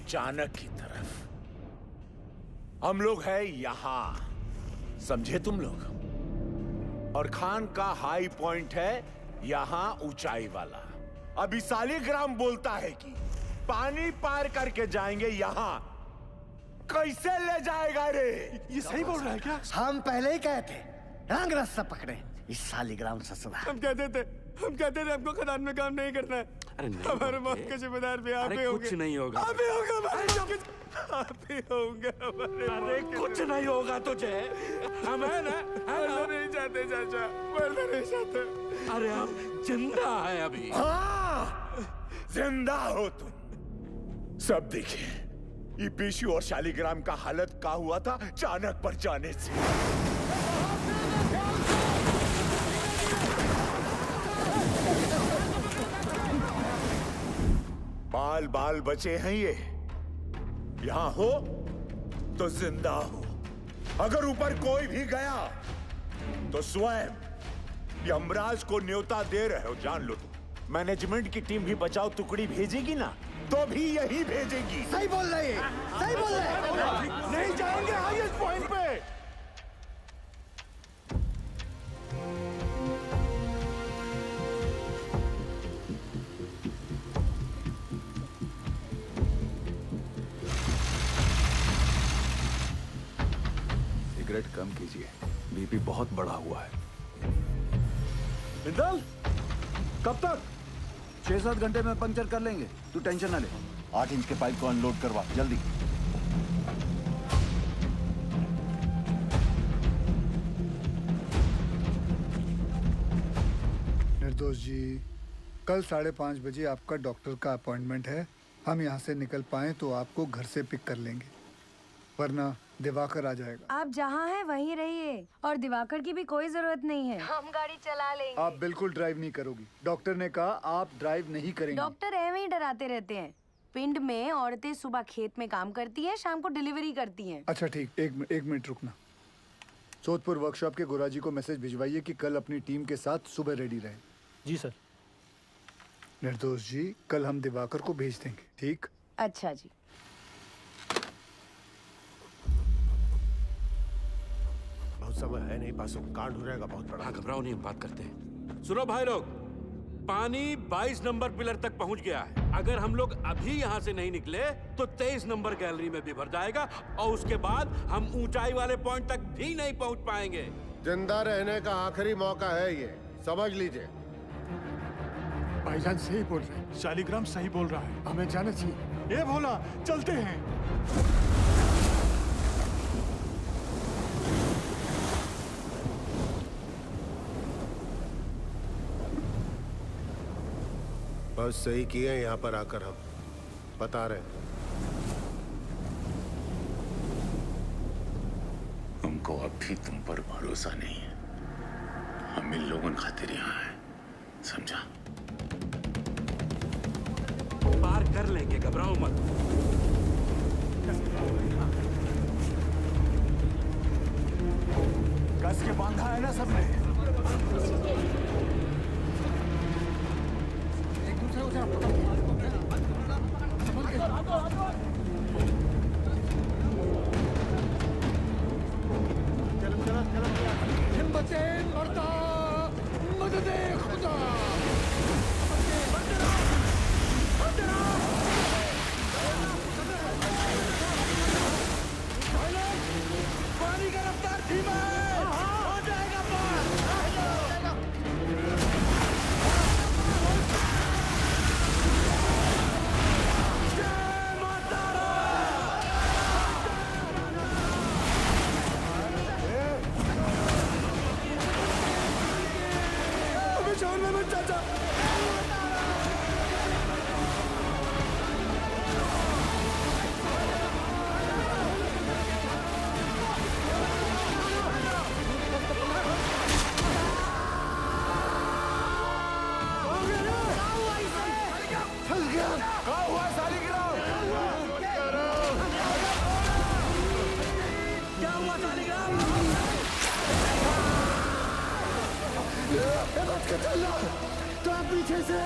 D: चाणक की तरफ। हम लोग हैं यहाँ, समझे तुम लोग? और खान का हाई पॉइंट है यहाँ ऊंचाई वाला। अभी सालीग्राम बोलता है कि पानी पार करके जाएंगे यहाँ। कैसे ले जाएगा रे?
T: ये सही बोल रहा है क्या? हम पहले ही कहे थे, रंग रास्ता पकड़े। इस सालीग्राम ससुरा।
U: हम कहते थे हमको खदान में काम नहीं करना है।
Q: अरे नहीं,
U: हमारे मौत के जिम्मेदार भी आप ही होंगे।
Q: कुछ नहीं होगा।
U: आप ही होगा हमारे। आप ही होंगे हमारे।
Q: अरे कुछ नहीं होगा तुझे। हम है ना?
U: मरना नहीं चाहते चाचा, मरना नहीं चाहते।
Q: अरे हम जिंदा है अभी।
D: हाँ, जिंदा हो तुम। सब देखिए, ये पेशू और शालिग्राम का हालत का हुआ था चाणक पर जाने से। बाल बाल बचे हैं ये, यहां हो तो जिंदा हो। अगर ऊपर कोई भी गया तो स्वयं यमराज को न्योता दे रहे हो, जान लो तुम। मैनेजमेंट की टीम भी बचाओ टुकड़ी भेजेगी ना, तो भी यही भेजेगी।
B: सही बोल रहे हैं, सही बोल रहे हैं। नहीं जाएंगे हाईएस्ट पॉइंट पे।
W: सिगरेट कम कीजिए, बीपी बहुत बढ़ा हुआ है। बिंदल, कब तक? 6-7 घंटे में पंक्चर कर लेंगे, तू टेंशन ना ले। 8 इंच के पाइप को अनलोड करवा जल्दी।
L: निर्दोष जी, कल 5:30 बजे आपका डॉक्टर का अपॉइंटमेंट है। हम यहाँ से निकल पाए तो आपको घर से पिक कर लेंगे, वरना दिवाकर आ जाएगा।
G: आप जहाँ हैं वहीं रहिए, और दिवाकर की भी कोई जरूरत नहीं है, हम गाड़ी चला लेंगे।
L: आप बिल्कुल ड्राइव नहीं करोगी, डॉक्टर ने कहा आप ड्राइव नहीं करेंगे।
G: डॉक्टर ऐਵੇਂ ही डराते रहते हैं। पिंड में औरतें सुबह खेत में काम करती हैं, शाम को डिलीवरी करती हैं।
L: अच्छा ठीक, एक मिनट रुकना। सोदपुर वर्कशॉप के गोराजी को मैसेज भिजवाइए कि कल अपनी टीम के साथ सुबह रेडी रहे।
O: जी सर।
L: निर्दोष जी, कल हम दिवाकर को भेज देंगे, ठीक?
G: अच्छा जी।
K: बहुत समय है नहीं, पासों कांड हो जाएगा बहुत बड़ा।
Q: घबराओ नहीं, हम बात करते हैं। सुनो भाई लोग, पानी 22 नंबर पिलर तक पहुंच गया है। अगर हम लोग अभी यहाँ से नहीं निकले तो 23 नंबर गैलरी में भी भर जाएगा, और उसके बाद हम ऊंचाई वाले पॉइंट तक भी नहीं पहुंच पाएंगे।
K: जिंदा रहने का आखिरी मौका है ये, समझ लीजिए।
B: भाईजान सही बोल रहे हैं, शालिग्राम सही बोल रहा है, हमें जाना चाहिए। ये भोला, चलते हैं।
K: बस सही किए हैं यहाँ पर आकर, हम बता रहे हैं।
M: हमको अब भी तुम पर भरोसा नहीं है। हम इन लोगों खातिर यहाँ हैं, समझा?
Q: पार कर लेंगे, घबराओ मत।
B: कस के बांधा है ना सबने। एक दूसरे को जरा हिम्मते मरदा, मददे खुदा। पानी का रफ्तार धीमा है, हो जाएगा पार। चाचा तो पीछे से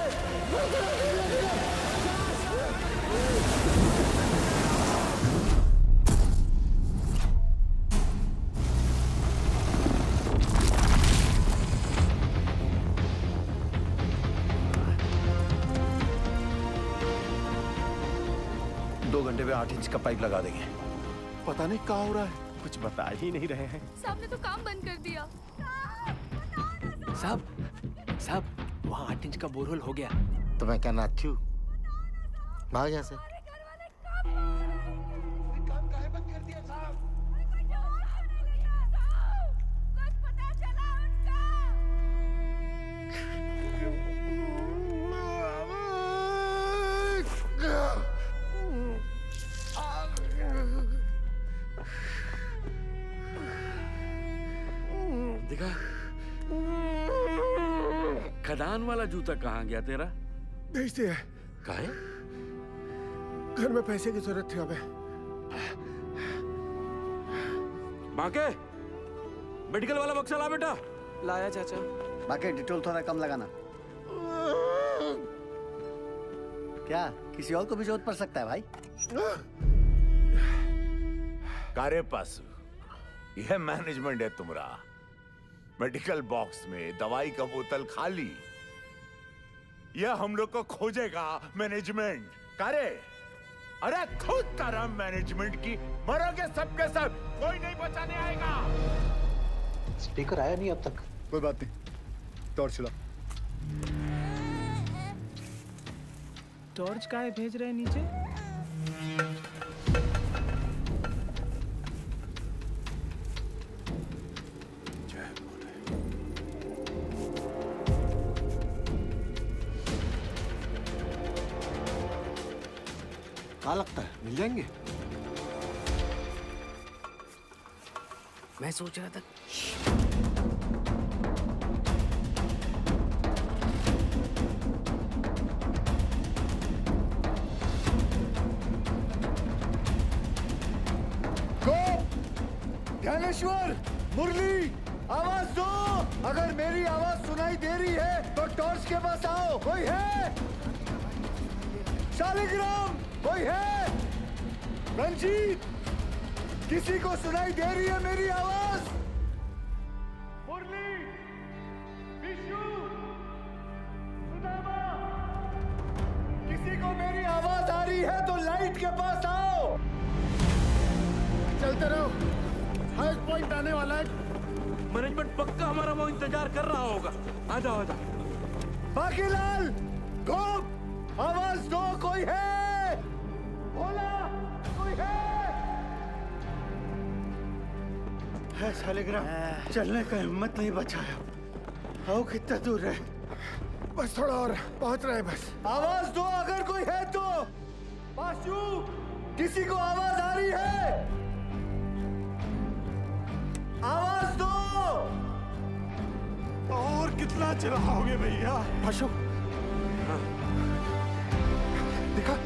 W: दो घंटे में 8 इंच का पाइप लगा देंगे।
K: पता नहीं क्या हो रहा है, कुछ बता ही नहीं रहे हैं।
I: साहब ने तो काम बंद कर दिया।
E: साहब, वहाँ 8 इंच का बोरहोल हो गया।
T: तो मैं क्या नाचू? भाग यहाँ से।
Q: खदान वाला जूता कहाँ गया तेरा?
C: भेज दिया।
Q: काहे?
C: घर में पैसे की जरूरत थी हमें।
Q: बाके मेडिकल वाला बक्सा ला बेटा।
J: लाया चाचा।
S: बाकी डिटेल थोड़ा कम लगाना। क्या किसी और को भी जरूरत पड़ सकता है भाई?
D: कारे पासु, यह मैनेजमेंट है तुम्हारा। मेडिकल बॉक्स में दवाई का बोतल खाली, यह हम लोग को खोजेगा मैनेजमेंट। कारे, अरे खुद तरह मैनेजमेंट की मरोगे सबके सब, कोई नहीं बचाने आएगा।
L: स्पीकर आया नहीं अब तक। कोई बात नहीं, टॉर्च चला।
J: टॉर्च काहे भेज रहे हैं नीचे?
L: क्या लगता है मिल जाएंगे?
J: मैं सोच रहा था
L: ज्ञानेश्वर, मुरली, आवाज दो। अगर मेरी आवाज सुनाई दे रही है तो टॉर्च के पास आओ। कोई है? शालिग्राम, कोई है? रंजीत, किसी को सुनाई दे रही है मेरी आवाज? मुरली, विष्णु, सुदामा, किसी को मेरी आवाज आ रही है तो लाइट के पास आओ।
C: चलते रहो, हाईएस्ट पॉइंट आने वाला है।
Q: मैनेजमेंट पक्का हमारा वो इंतजार कर रहा होगा। आ जाओ आ जाओ।
L: बाकीलाल, गोप, आवाज दो। कोई है? बोला, कोई है शालिग्राम, चलने का हिम्मत नहीं बचा है। आओ, कितना दूर है?
C: बस थोड़ा और, पहुंच रहे बस।
L: आवाज दो अगर कोई है तो। पाशु, किसी को आवाज आ रही है? आवाज दो।
B: और कितना चिल्लाओगे भैया?
L: पाशु,
B: दिखा।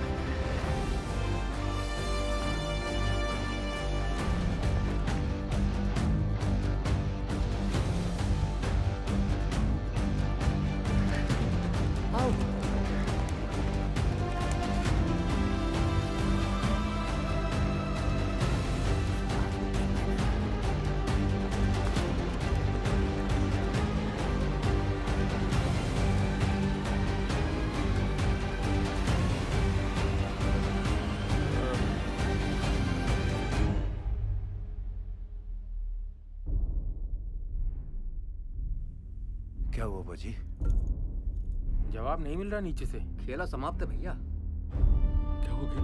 N: क्या हुआ बाजी?
E: जवाब नहीं मिल रहा नीचे से।
J: खेला समाप्त है भैया।
Q: क्या हो गया?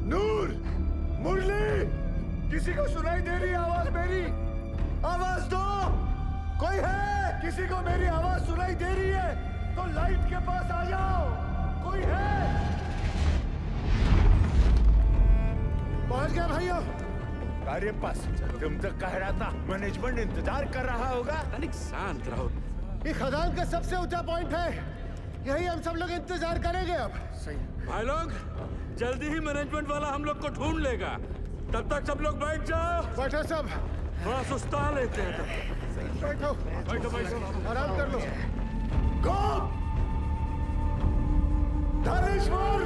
L: नूर, मुरली, किसी को सुनाई दे रही आवाज मेरी? आवाज दो। कोई है? किसी को मेरी आवाज सुनाई दे रही है तो लाइट के पास आ जाओ। कोई है?
C: पहुंच गया भैया।
D: अरे पास, तुम तो कह रहा था मैनेजमेंट इंतजार कर रहा होगा।
Q: तनिक शांत रहो।
C: ये खदान का सबसे ऊंचा पॉइंट है, यही हम सब लोग इंतजार करेंगे अब।
L: सही।
Q: भाई लोग, जल्दी ही मैनेजमेंट वाला हम लोग को ढूंढ लेगा। तब तक सब लोग बैठ जाओ।
C: बैठो सब।
Q: थोड़ा सुस्ता लेते हैं तब।
C: बैठो
Q: बैठो बैठो,
C: आराम कर लो।
L: गोप, धनेश्वर,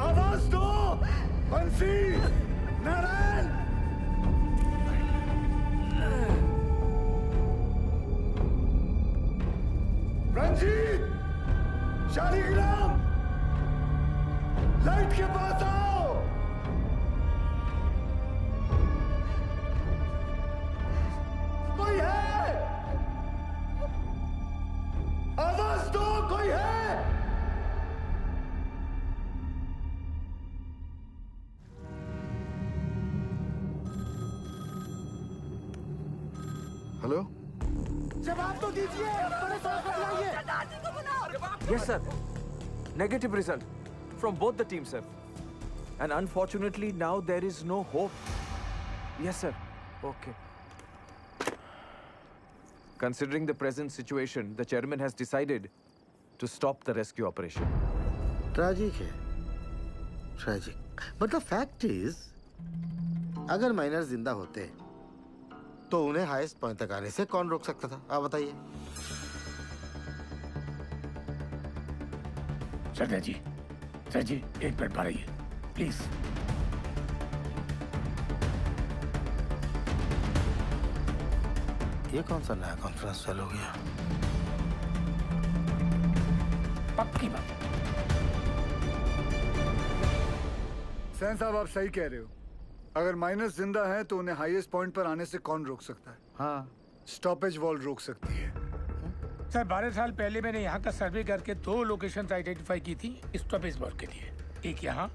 L: आवाज दो। बंसी, नारायण, रंजीत, शालिग्राम, लाइट के पास आओ। कोई है? आवाज दो। कोई है? हेलो, जवाब
C: जवाब तो दीजिए। बड़े साहब को बुलाइए।
J: Yes, sir. Negative result from both the teams, sir. And unfortunately, now there is no hope. Yes, sir. Okay. Considering the present situation, the chairman has decided to stop the rescue operation.
T: Tragic है, tragic. But the fact is, अगर miner जिंदा होते तो उन्हें highest point तक आने से कौन रोक सकता था? आप बताइए।
F: सर जी एक मिनट पर आइए प्लीज।
T: ये कौन सा नया कॉन्फ्रेंस चालू हो गया?
F: पक्की बात।
L: सैन साहब आप सही कह रहे हो। अगर माइनस जिंदा है तो उन्हें हाईएस्ट पॉइंट पर आने से कौन रोक सकता है?
T: हाँ,
L: स्टॉपेज वॉल रोक सकती है।
F: सर 12 साल पहले मैंने यहाँ का सर्वे करके 2 लोकेशंस आइडेंटिफाई की थी स्टॉपेज वॉल के लिए, एक यहाँ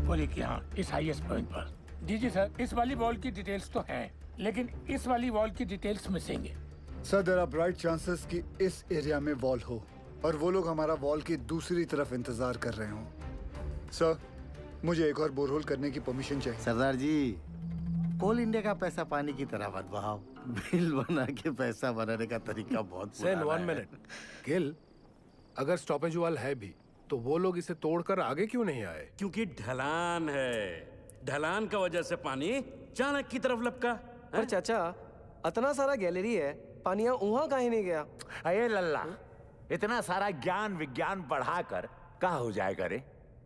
F: और एक यहाँ इस हाईएस्ट पॉइंट पर। जी सर, इस वाली वॉल की डिटेल्स तो हैं, लेकिन इस वाली वॉल की डिटेल्स मिसिंग है।
L: Sir there are bright chances कि इस एरिया में वॉल हो और वो लोग हमारा वॉल की दूसरी तरफ इंतजार कर रहे हो। सर मुझे एक और बोरहोल करने की परमिशन चाहिए।
T: सरदार जी, कोल इंडिया का पैसा पानी की तरह मत बहाओ। बिल बना के पैसा बनाने का तरीका बहुत पुराना है।
A: 1 मिनट गिल, अगर स्टॉपेज वॉल है भी तो वो लोग इसे तोड़कर आगे क्यों नहीं आए?
Q: क्योंकि ढलान है। ढलान का वजह से पानी चाणक की तरफ लपका।
J: पर चाचा, इतना सारा गैलरी है, पानी वहाँ काहे नहीं गया?
D: अये लल्ला, इतना सारा ज्ञान विज्ञान बढ़ाकर कहाँ हो जाएगा रे?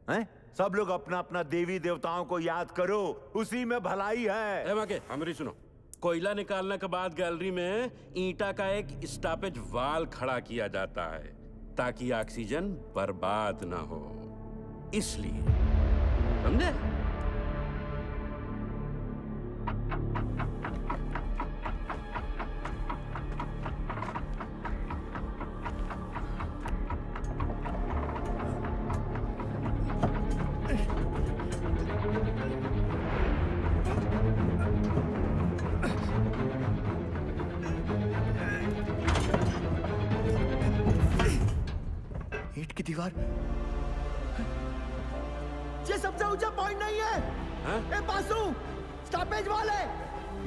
D: हैं? सब लोग अपना अपना देवी देवताओं को याद करो, उसी में भलाई है।
Q: हमारी सुनो, कोयला निकालने के बाद गैलरी में ईंटा का एक स्टॉपेज वाल खड़ा किया जाता है ताकि ऑक्सीजन बर्बाद ना हो, इसलिए। समझे?
C: की दीवार, ये सबसे ऊंचा पॉइंट नहीं है। ए बासु, स्टॉपेज वॉल है,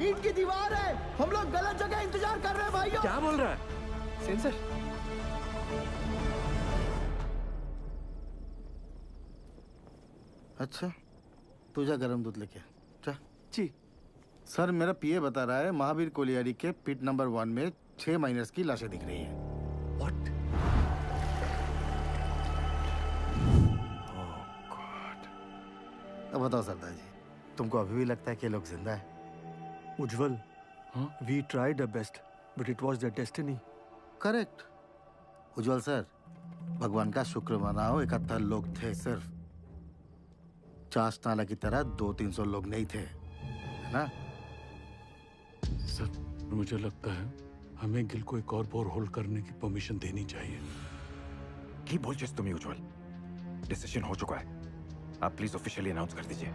C: ईंट की दीवार है। हम लोग गलत जगह इंतजार कर रहे हैं भाइयों।
Q: क्या बोल रहा है?
J: सेंसर।
T: अच्छा, तुझा गरम दूध लेके जा।
J: जी
T: सर, मेरा पीए बता रहा है महावीर कोलियारी के पिट नंबर 1 में 6 माइनर्स की लाशें दिख रही हैं।
J: What?
T: अब बताओ सरदार जी, तुमको अभी भी लगता है कि ये लोग जिंदा है?
O: Ujjwal, we tried the best but it was the destiny.
T: Correct Ujjwal sir, भगवान का शुक्र मनाओ 71 लोग थे सिर्फ। चास नाला की तरह 200-300 लोग नहीं थे, है ना?
U: सर, मुझे लगता है हमें गिल को एक और बोर होल्ड करने की परमिशन देनी चाहिए।
H: की बोल जिस तुम्हें उज्जवल, डिसीजन हो चुका है, आप प्लीज ऑफिशियली अनाउंस कर दीजिए।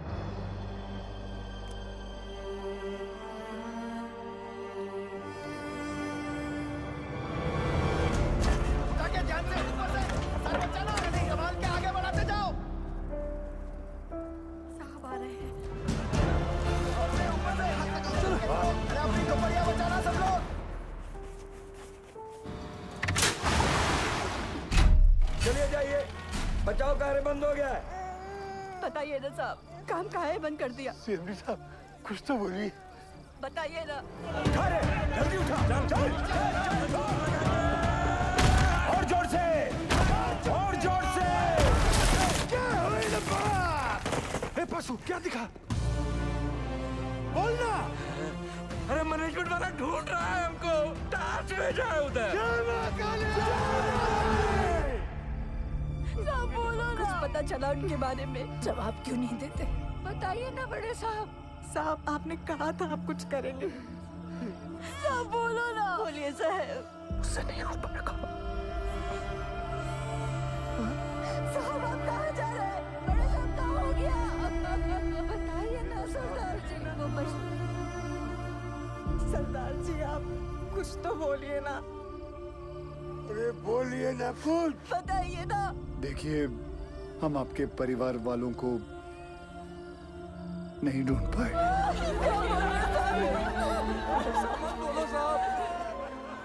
E: चलिए जाइए, बचाव कार्य बंद हो गया है।
P: बताइए ना साहब, काम काहे बंद कर दिया?
C: सीएमडी साहब, कुछ तो बोलिए।
P: बताइए ना।
E: जल्दी उठा, चल। और जोर से, और जोर से।
C: क्या हुई ना बात? ए पशु, क्या दिखा? बोलना।
Q: अरे मैनेजमेंट वाला ढूंढ रहा है हमको, टार्च भेजा है उधर।
P: साहब बोलो ना। कुछ पता चला उनके बारे में? जवाब क्यों नहीं देते? बताइए ना बड़े साहब। साहब आपने कहा था आप कुछ करेंगे। साहब बोलो ना। बोलिए साहब।
H: उससे नहीं हो पाएगा।
P: साहब आप कहाँ जा रहे हैं? बड़े साहब कहाँ हो गया? बताइए ना सरदार जी को। बस सरदार जी आप कुछ तो बोलिए ना।
B: सब कुछ?
P: बताइए ना।
L: देखिए, हम आपके परिवार वालों को नहीं ढूंढ पाए।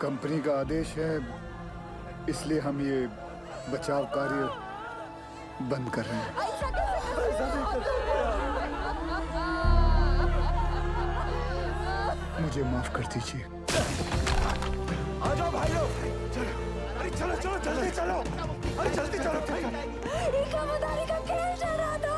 L: कंपनी का आदेश है, इसलिए हम ये बचाव कार्य बंद कर रहे हैं। मुझे माफ कर दीजिए।
B: आ जाओ भाई लोग, चलो, अरे चलो चलो जल्दी चलो, अरे जल्दी चलो।
P: इकामदारी का खेल चल रहा था।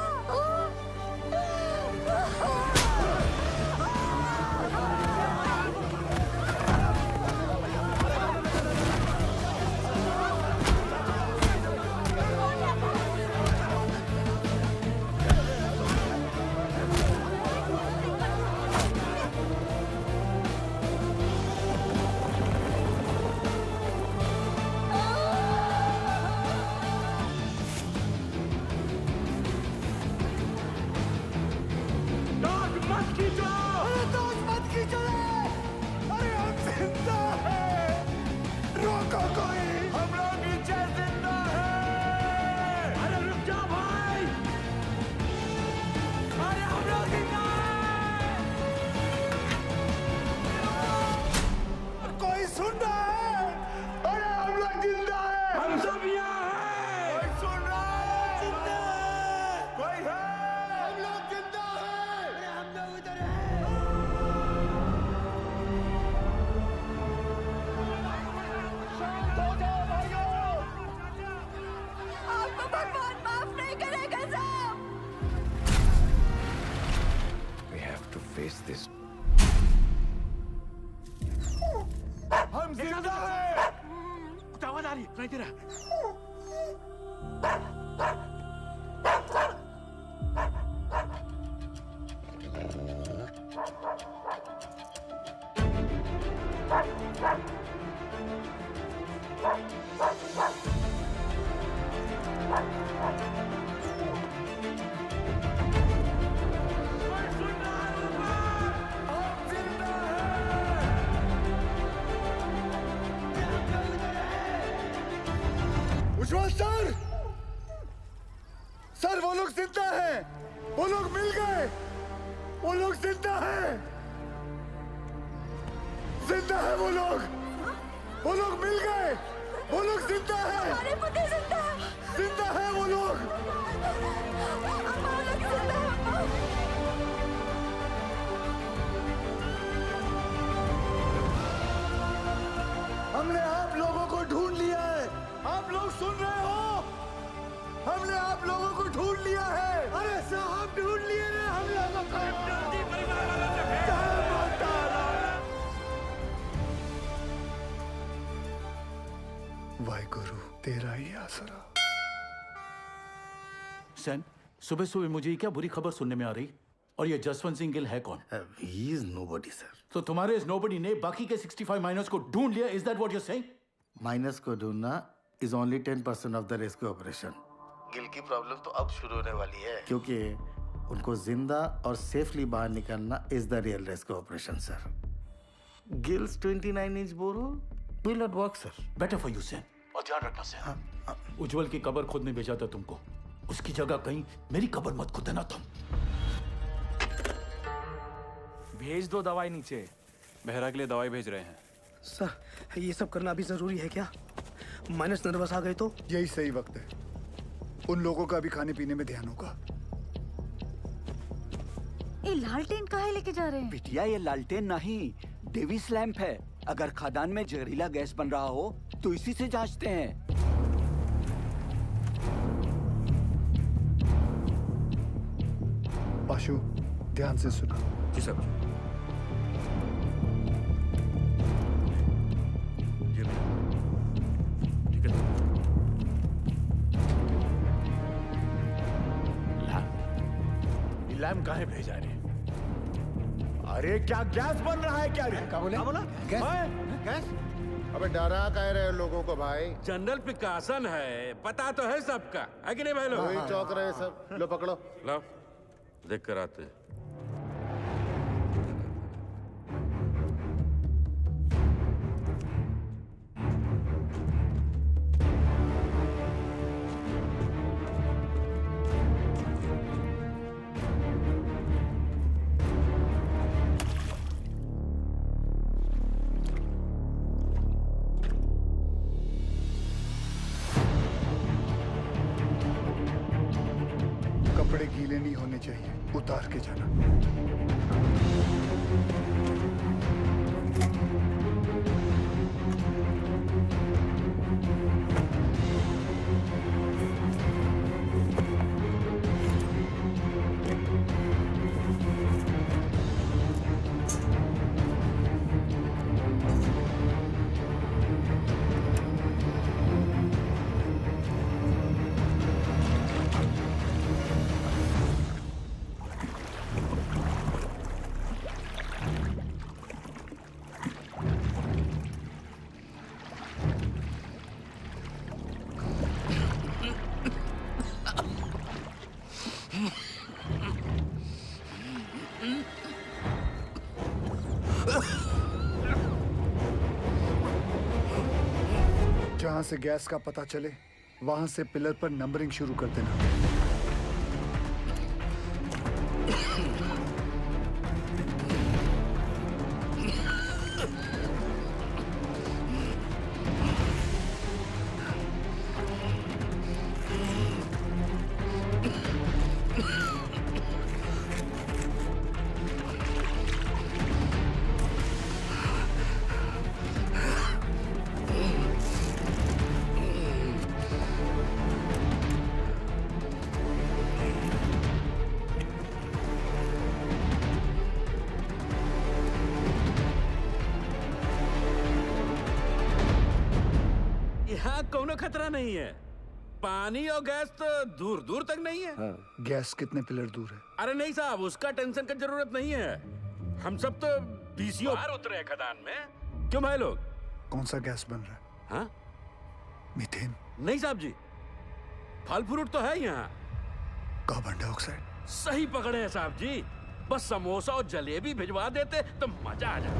B: हम जिंदा हैं।
Q: कुछ आवाज आ रही है, सुनाई दे रहा है।
L: उज्जवल सर, सर वो लोग जिंदा हैं, वो लोग मिल गए, वो लोग जिंदा हैं, जिंदा है वो लोग मिल गए, वो लोग जिंदा हैं,
P: हमारे पति जिंदा है,
L: जिंदा है वो लोग। हमने आप लोगों को ढूंढ लिया है, आप लोग सुन रहे हो? हमने आप लोगों को ढूंढ लिया है। अरे साहब ढूंढ लिए ना हम लोगों को। वाहिगुरु तेरा ही आसरा।
G: सैन, सुबह सुबह मुझे क्या बुरी खबर सुनने में आ रही? और ये जसवंत सिंह गिल है कौन?
T: He is nobody, sir.
G: तो तुम्हारे इस नोबडी ने बाकी के 65 माइनर्स को ढूंढ लिया, is that what you saying?
T: Minus को ढूंढना is only 10% of the rescue operation. Gill की प्रॉब्लम तो अब शुरू होने वाली है, क्योंकि उनको जिंदा और सेफली बाहर निकालना is the real rescue operation, sir. Gil's 29-inch borehole will not work, sir.
G: Better for you Sen, और ध्यान रखना सैन, उज्जवल की कब्र खोदने भेजा था तुमको, उसकी जगह कहीं मेरी कब्र मत खोदना तुम।
E: भेज दो दवाई नीचे। मेहरा के लिए दवाई भेज रहे हैं।
C: सर, ये सब करना अभी जरूरी है क्या? माइनस नर्वस आ गए तो?
L: यही सही वक्त है, उन लोगों का भी खाने पीने में ध्यान होगा।
P: ये लालटेन काहे लेके जा रहे हैं?
W: बिटिया ये लालटेन नहीं, डेविस लैंप है। अगर खदान में जहरीला गैस बन रहा हो तो इसी से जांचते हैं।
L: पाशु, ध्यान से सुना।
H: जी सर।
Q: ठीक है।
D: लैम्प कहाँ भेजा रे? अरे क्या गैस बन रहा है क्या रे?
T: क्या बोला? गैस? अबे डरा कह रहे हो लोगों को भाई?
Q: जनरल पिकासन है, पता तो है सबका, है कि नहीं भाई लोग?
T: वही चौक रहे सब। लो पकड़ो।
Q: लो, देख कर आते।
L: डिले नहीं होने चाहिए, उतार के जाना। जहां से गैस का पता चले वहां से पिलर पर नंबरिंग शुरू कर देना।
Q: यहाँ कोनो खतरा नहीं है। पानी और गैस तो दूर दूर तक नहीं है।
L: गैस कितने पिलर दूर है?
Q: अरे नहीं साहब, उसका टेंशन की जरूरत नहीं है। हम सब तो बीसीओ बाहर उतरे हैं खदान में। क्यों भाई लोग?
L: कौन सा गैस बन रहा है?
Q: हाँ?
L: मीथेन?
Q: नहीं साहब जी, फल फ्रूट तो है यहाँ।
L: Carbon dioxide?
Q: सही पकड़े हैं साहब जी। बस समोसा और जलेबी भिजवा देते तो मजा आ जाता।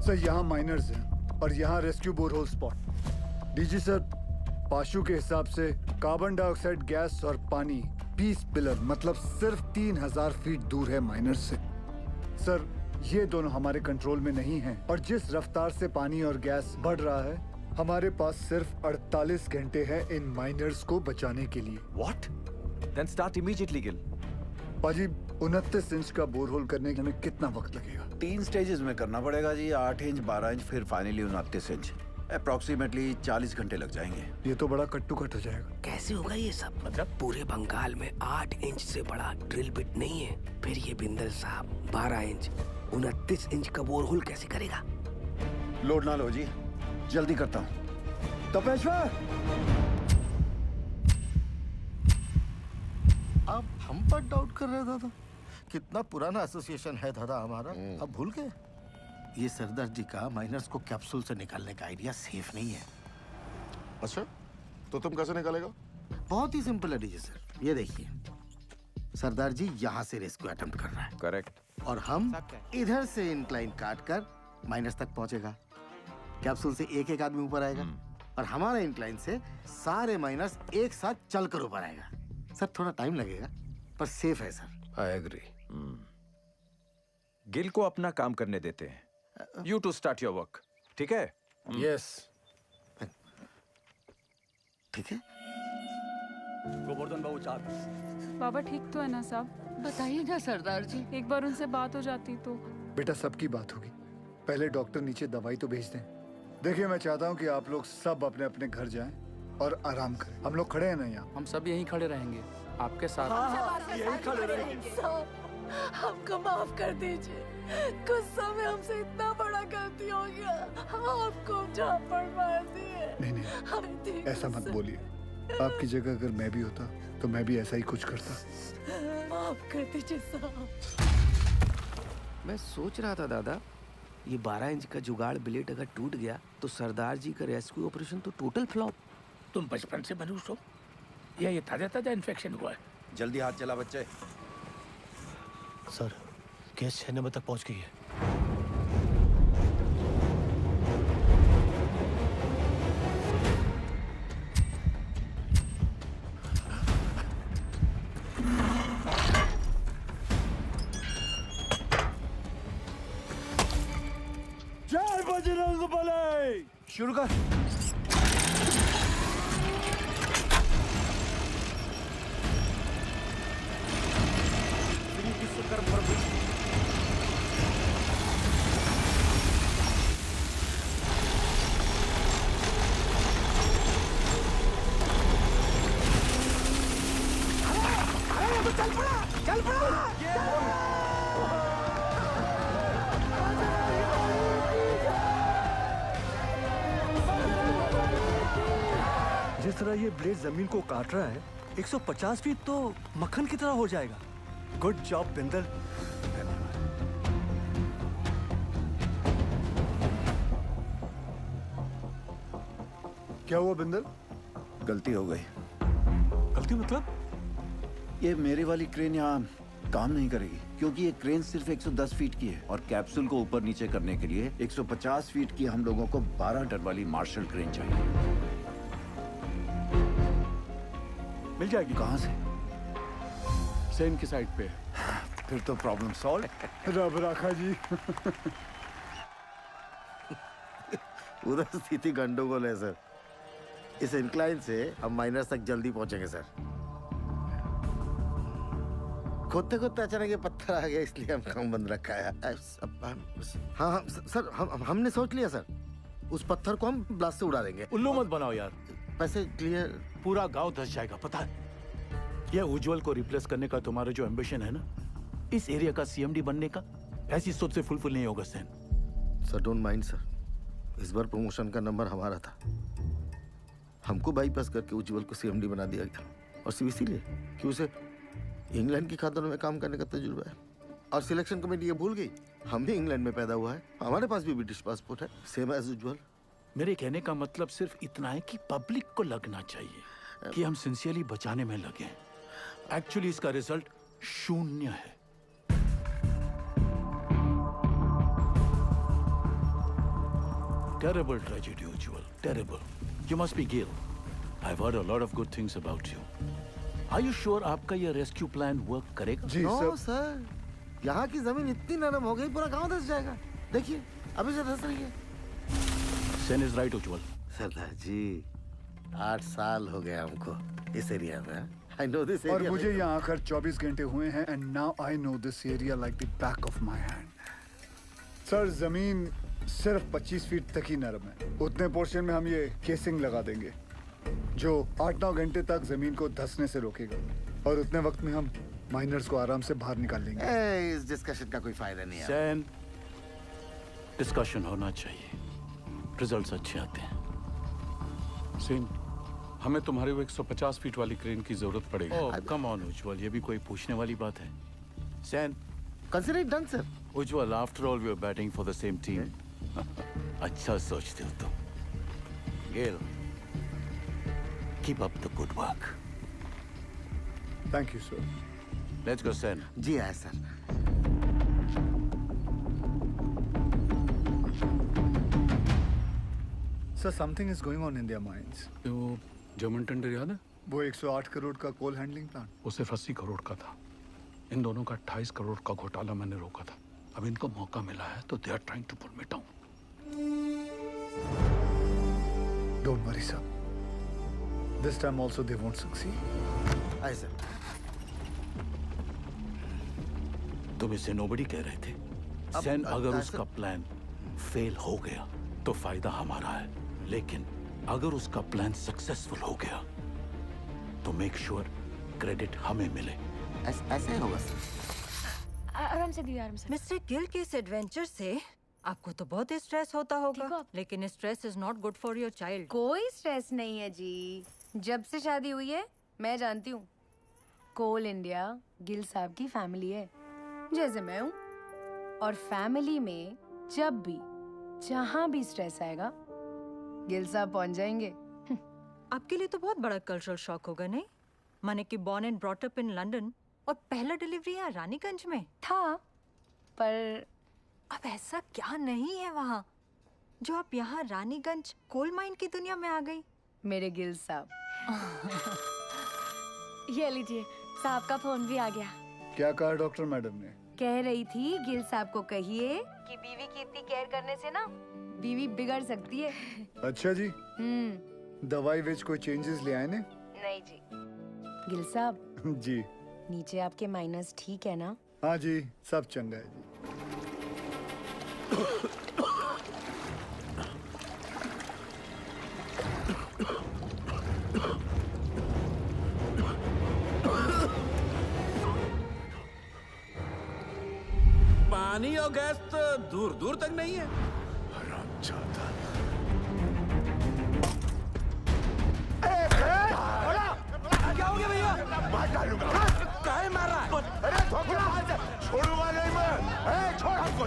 L: सर यहाँ माइनर्स हैं और यहाँ rescue borehole spot. DG sir, पाशु के हिसाब से कार्बन डाइऑक्साइड गैस और पानी 20 पिलर मतलब सिर्फ 3000 फीट दूर है माइनर्स से। सर ये दोनों हमारे कंट्रोल में नहीं हैं और जिस रफ्तार से पानी और गैस बढ़ रहा है हमारे पास सिर्फ 48 घंटे हैं इन माइनर्स को बचाने के लिए।
J: What? Then start immediately, Gil.
L: पाजी 29 इंच का बोरहोल करने में कितना वक्त लगेगा?
W: 3 स्टेजेस में करना पड़ेगा जी। 8 इंच, 12 इंच, फिर फाइनली 29 इंच। अप्रोक्सीमेटली 40 घंटे लग जाएंगे।
L: ये तो बड़ा कट्टू कट हो जाएगा।
M: कैसे होगा ये सब? मतलब पूरे बंगाल में 8 इंच से बड़ा ड्रिल बिट नहीं है। फिर ये बिंदल साहब 12 इंच 29 इंच का बोरहोल कैसे करेगा?
W: लोड ना लो जी, जल्दी करता हूँ।
T: तपेश्वर, आप हम पर डाउट कर रहे दादा? कितना पुराना एसोसिएशन है दादा हमारा, अब भूल गए? ये सरदार जी का माइनर्स को कैप्सूल से निकालने का आइडिया सेफ नहीं है।
K: अच्छा, तो तुम कैसे निकालेगा?
T: बहुत ही सिंपल है डीजे सर। ये देखिए, सरदार जी यहाँ से रेस्क्यू अटेम्प्ट कर रहा है।
J: करेक्ट।
T: और हम इधर से इनक्लाइन काट कर माइनस तक पहुंचेगा। कैप्सूल से एक एक आदमी ऊपर आएगा और हमारा इनक्लाइन से सारे माइनस एक साथ चलकर ऊपर आएगा। सर थोड़ा टाइम लगेगा पर सेफ है सर।
A: I agree.
J: गिल को अपना काम करने देते हैं। You to start your work. ठीक है?
A: Yes.
T: ठीक है।
W: गोवर्धन बाबू 4
I: बाबा ठीक तो है ना साहब? बताइए ना सरदार जी, एक बार उनसे बात हो जाती तो।
L: बेटा सबकी बात होगी, पहले डॉक्टर नीचे दवाई तो भेज दें। देखिए मैं चाहता हूँ कि आप लोग सब अपने अपने घर जाएं और आराम करें। हम लोग खड़े हैं ना यहाँ?
N: हम सब यहीं खड़े रहेंगे आपके साथ।
P: यहीं खड़े रहेंगे। हमको माफ कर दीजिए, गुस्सा में हमसे इतना बड़ा गलती हो गया, आपको झापड़ मार दिए।
L: नहीं ऐसा मत बोलिए। आपकी जगह अगर मैं भी होता तो मैं भी ऐसा ही कुछ करता।
P: माफ कर दीजिए साहब।
M: मैं सोच रहा था दादा, ये 12 इंच का जुगाड़ ब्लेड अगर टूट गया तो सरदार जी का रेस्क्यू ऑपरेशन तो टोटल फ्लॉप।
F: तुम बचपन से मनुष्य हो या ये ताजा ताजा इन्फेक्शन हुआ है?
W: जल्दी हाथ चला बच्चे।
O: सर गैस 6 नंबर तक पहुंच गई है।
W: जय बजरंग बली। शुरू कर।
C: जिस तरह ये ब्लेड जमीन को काट रहा है 150 फीट तो मक्खन की तरह हो जाएगा। Good job Bindal.
L: क्या हुआ बिंदल?
W: गलती हो गई।
C: गलती मतलब?
W: ये मेरी वाली क्रेन यहाँ काम नहीं करेगी क्योंकि ये क्रेन सिर्फ 110 फीट की है और कैप्सूल को ऊपर नीचे करने के लिए 150 फीट की हम लोगों को 12 टन वाली मार्शल क्रेन चाहिए।
C: मिल जाएगी।
W: कहाँ से?
G: सेन की साइड पे।
W: फिर तो प्रॉब्लम सॉल्व।
L: रब राखा जी।
T: उधर स्थिति गंडोगोल है सर। इस इंक्लाइन से हम माइनर्स तक जल्दी पहुंचेंगे सर। खोदते खोदते अचानक ये पत्थर आ गया इसलिए हम काम बंद रखा है। हाँ सर हमने सोच लिया सर। उस पत्थर को हम ब्लास्ट से उड़ा देंगे।
G: उल्लू मत बनाओ यार।
T: पैसे क्लियर।
G: पूरा गांव धस जाएगा पता है। यह उज्जवल को रिप्लेस करने का तुम्हारा जो एम्बिशन है ना, इस एरिया का सीएमडी बनने का, ऐसी सोच से फुलफिल नहीं होगा Sen.
T: Sir don't mind sir. इस बार प्रमोशन का नंबर हमारा था। हमको बाईपास करके उज्जवल को सीएमडी बना दिया गया और सिर्फ इसीलिए कि उसे इंग्लैंड की खातों में काम करने का तजुर्बा है। और सिलेक्शन कमेटी ये भूल गई हम भी इंग्लैंड में पैदा हुआ है। हमारे पास भी ब्रिटिश पासपोर्ट है सेम एज उज्जवल।
G: मेरे कहने का मतलब सिर्फ इतना है कि पब्लिक को लगना चाहिए कि हम सिंसियरली बचाने में लगे। एक्चुअली इसका रिजल्ट 0 है। Terrible tragedy, Ujjwal. Terrible. You must be Gil. I've heard a lot of good things about you. Are you sure आपका ये रेस्क्यू प्लान वर्क करेगा?
T: जी सर। यहाँ की जमीन इतनी नरम हो गई पूरा गांव धस जाएगा। देखिए अभी से धस रही है।
G: Sen is right, Ujjwal.
T: सरदार जी 8 साल हो गए हमको इस एरिया में। I know this area.
L: और मुझे यहाँ आकर 24 घंटे हुए हैं and now I know this area like the back of my hand. Sir जमीन सिर्फ 25 फीट तक ही नरम है। उतने पोर्शन में हम ये केसिंग लगा देंगे जो 8-9 घंटे तक जमीन को धंसने से रोकेगा और उतने वक्त में हम माइनर्स को आराम से बाहर निकाल लेंगे।
T: इस डिस्कशन का कोई फायदा नहीं है।
G: सैन, डिस्कशन होना चाहिए। रिजल्ट्स अच्छे आते हैं।
U: सेन, हमें तुम्हारी वो 150 फीट वाली क्रेन की जरूरत पड़ेगी।
G: ओह कम ऑन उज्जवल, ये भी कोई पूछने वाली बात है। Sen,
T: consider it done sir.
G: Ujjwal, after all we are batting for the same team. अच्छा सोचते हो तुम। Gill, keep up the good work.
L: Thank you sir.
G: Let's go Sen.
T: जी आए sir.
L: Sir something is going on in their minds.
U: वो German tender याद है?
L: वो 108 करोड़ का कोल हैंडलिंग प्लांट,
U: वो सिर्फ 80 करोड़ का था। इन दोनों का 28 करोड़ का घोटाला मैंने रोका था। अब इनको मौका मिला है तो they are trying to pull me down.
L: Don't worry sir, this time also they won't succeed.
T: आए सर।
G: तुम इसे नोबडी कह रहे थे। सैन, अगर उसका प्लान फेल हो गया तो फायदा हमारा है, लेकिन अगर उसका प्लान सक्सेसफुल हो गया तो मेक श्योर क्रेडिट हमें मिले।
T: ऐसे होगा सर।
P: आराम से दीदी, आराम से।
R: मिस्टर गिल के इस एडवेंचर से आपको तो बहुत स्ट्रेस होता होगा, लेकिन stress is not good for your child.
S: कोई स्ट्रेस नहीं है जी। जब से शादी हुई है मैं जानती हूँ कोल इंडिया गिल साहब की फैमिली है जैसे मैं हूँ, और फैमिली में जब भी जहाँ भी स्ट्रेस आएगा गिल साहब पहुँच जाएंगे।
R: आपके लिए तो बहुत बड़ा कल्चरल शॉक होगा नहीं? माने कि born and brought up in London और पहला डिलीवरी यहाँ रानीगंज में
S: था, पर
R: अब ऐसा क्या नहीं है वहाँ जो आप यहाँ रानीगंज कोल माइन की दुनिया में आ गई?
S: मेरे गिल साहब। ये लीजिए, साहब का फोन भी आ गया।
L: क्या कहा डॉक्टर मैडम ने?
S: कह रही थी गिल साहब को कहिए कि बीवी की इतनी केयर करने से ना बीवी बिगड़ सकती है।
L: अच्छा जी। दवाई विच कोई चेंजेस ले आए ने?
S: नहीं जी। गिल साहब
L: जी,
S: नीचे आपके माइनस ठीक है ना?
L: हाँ जी, सब चंगा है जी।
Q: पानी और गैस तो दूर दूर तक नहीं है।
L: हरामजादा।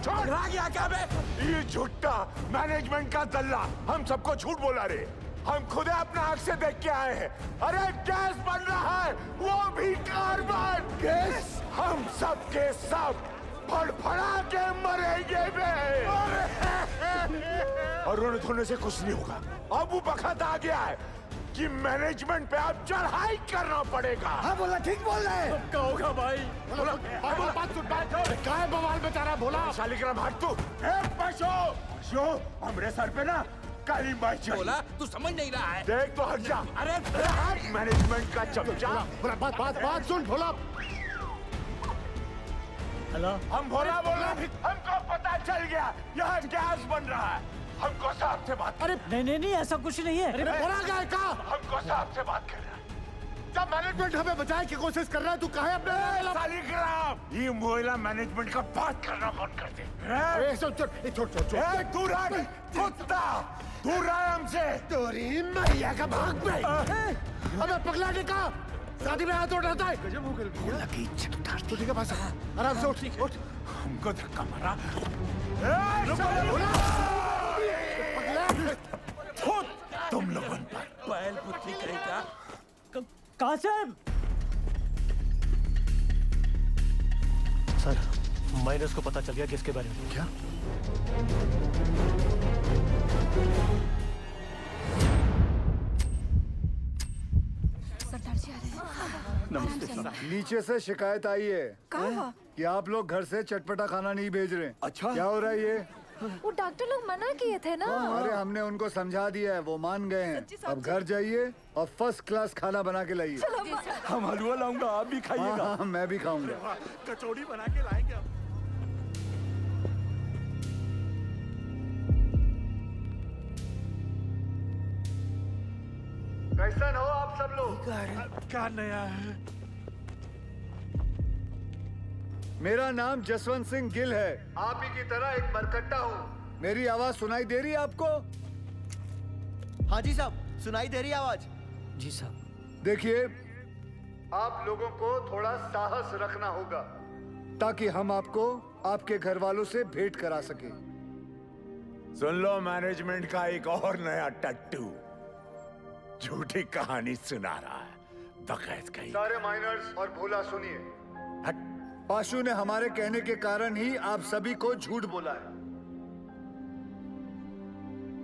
D: छोड़।
Q: पगला गया क्या बे?
D: ये झूठा मैनेजमेंट का दल्ला हम सबको झूठ बोला रे। हम खुद अपना आंख से देख के आए हैं। अरे गैस बन रहा है, वो भी कार्बन गैस। हम सब के सब फड़फड़ा के मरेंगे बे। और रोने धोने से कुछ नहीं होगा। अब वो वक्त आ गया है कि मैनेजमेंट पे अब चढ़ाई करना पड़ेगा।
C: हाँ बोला, ठीक बोल रहा है।
D: क्या होगा भाई? बोला बात सुन, क्या है बवाल बेचारा? बोला शालिग्राम हट तू। पशु हमरे सर पे ना काली माई चढ़ी।
Q: बोला तू समझ नहीं रहा है।
D: देख तो हट जा।
Q: अरे
D: मैनेजमेंट का चमचा। बोला बात सुन भोला।
O: हेलो,
D: हम भोला बोला, हमको पता चल गया यहाँ गैस बन रहा है। हमको साहब से बात।
O: अरे नहीं ऐसा कुछ नहीं है।
D: अरे भोला गया का? हमको साहब से बात कर रहा है। जब मैनेजमेंट हमें बचाने की कोशिश कर रहा है, तू कहे अपने शालिग्राम? ये मोहल्ला मैनेजमेंट का बात करना बंद कर दे। छोड़ दूर हट कुत्ता, दूर रहा हमसे। तोरी मैया का भाग पे। अबे पगला के का शादी में हाथ उठाता है। गजब हो गया। भोला की इज्जत उतारती। तो ठीक है, बस आराम से उठ। हमको धक्का मारा। तुम लोगों पर
Q: बैल बुद्धि कहेगा।
O: कासिम सर, माइनस को पता चल गया किसके बारे में। क्या?
P: सरदार जी आ रहे हैं।
L: नमस्ते सर। नीचे से शिकायत आई है कि आप लोग घर से चटपटा खाना नहीं भेज रहे। अच्छा, क्या हो रहा है ये?
P: वो डॉक्टर लोग मना किए थे ना।
L: अरे हमने उनको समझा दिया है, वो मान गए हैं। अब घर जाइए और फर्स्ट क्लास खाना बना के लाइए।
D: हम हलवा लाऊंगा, आप भी खाइएगा।
L: हाँ, मैं भी खाऊंगा।
D: कचौड़ी बना के लाएंगे।
L: कैसन हो आप सब लोग?
D: क्या नया है?
L: मेरा नाम जसवंत सिंह गिल है। आप ही की तरह एक मरकट्टा हूँ। मेरी आवाज सुनाई दे रही है आपको?
C: हाँ जी साहब, सुनाई दे रही है आवाज।
O: जी साहब।
L: देखिए, आप लोगों को थोड़ा साहस रखना होगा ताकि हम आपको आपके घर वालों से भेंट करा सके।
D: सुन लो, मैनेजमेंट का एक और नया टट्टू झूठी कहानी सुना रहा है। बकैत कहीं।
L: सारे माइनर्स और भोला सुनिए। पाशु ने हमारे कहने के कारण ही आप सभी को झूठ बोला है।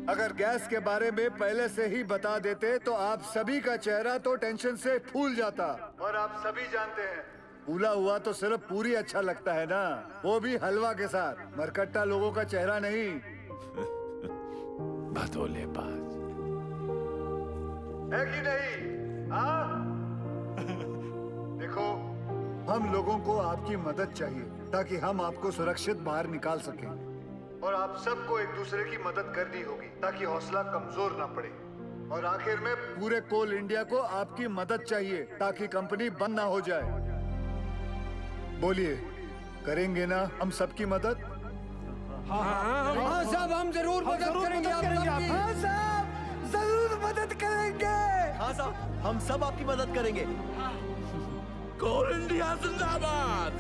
L: अगर गैस के बारे में पहले से ही बता देते तो आप सभी का चेहरा तो टेंशन से फूल जाता। और आप सभी जानते हैं, फूला हुआ तो सिर्फ पूरी अच्छा लगता है ना, वो भी हलवा के साथ। मरकट्टा लोगों का चेहरा नहीं।
D: भदोले बाज
L: है कि नहीं? हाँ? देखो, हम लोगों को आपकी मदद चाहिए ताकि हम आपको सुरक्षित बाहर निकाल सकें। और आप सबको एक दूसरे की मदद करनी होगी ताकि हौसला कमजोर ना पड़े। और आखिर में पूरे कोल इंडिया को आपकी मदद चाहिए ताकि कंपनी बंद ना हो जाए। बोलिए, करेंगे ना हम सबकी मदद?
C: हाँ साहब, हम जरूर मदद करेंगे। हाँ साहब, जरूर मदद करेंगे। हाँ साहब, हम सब आपकी मदद करेंगे।
Q: कोल इंडिया जिंदाबाद।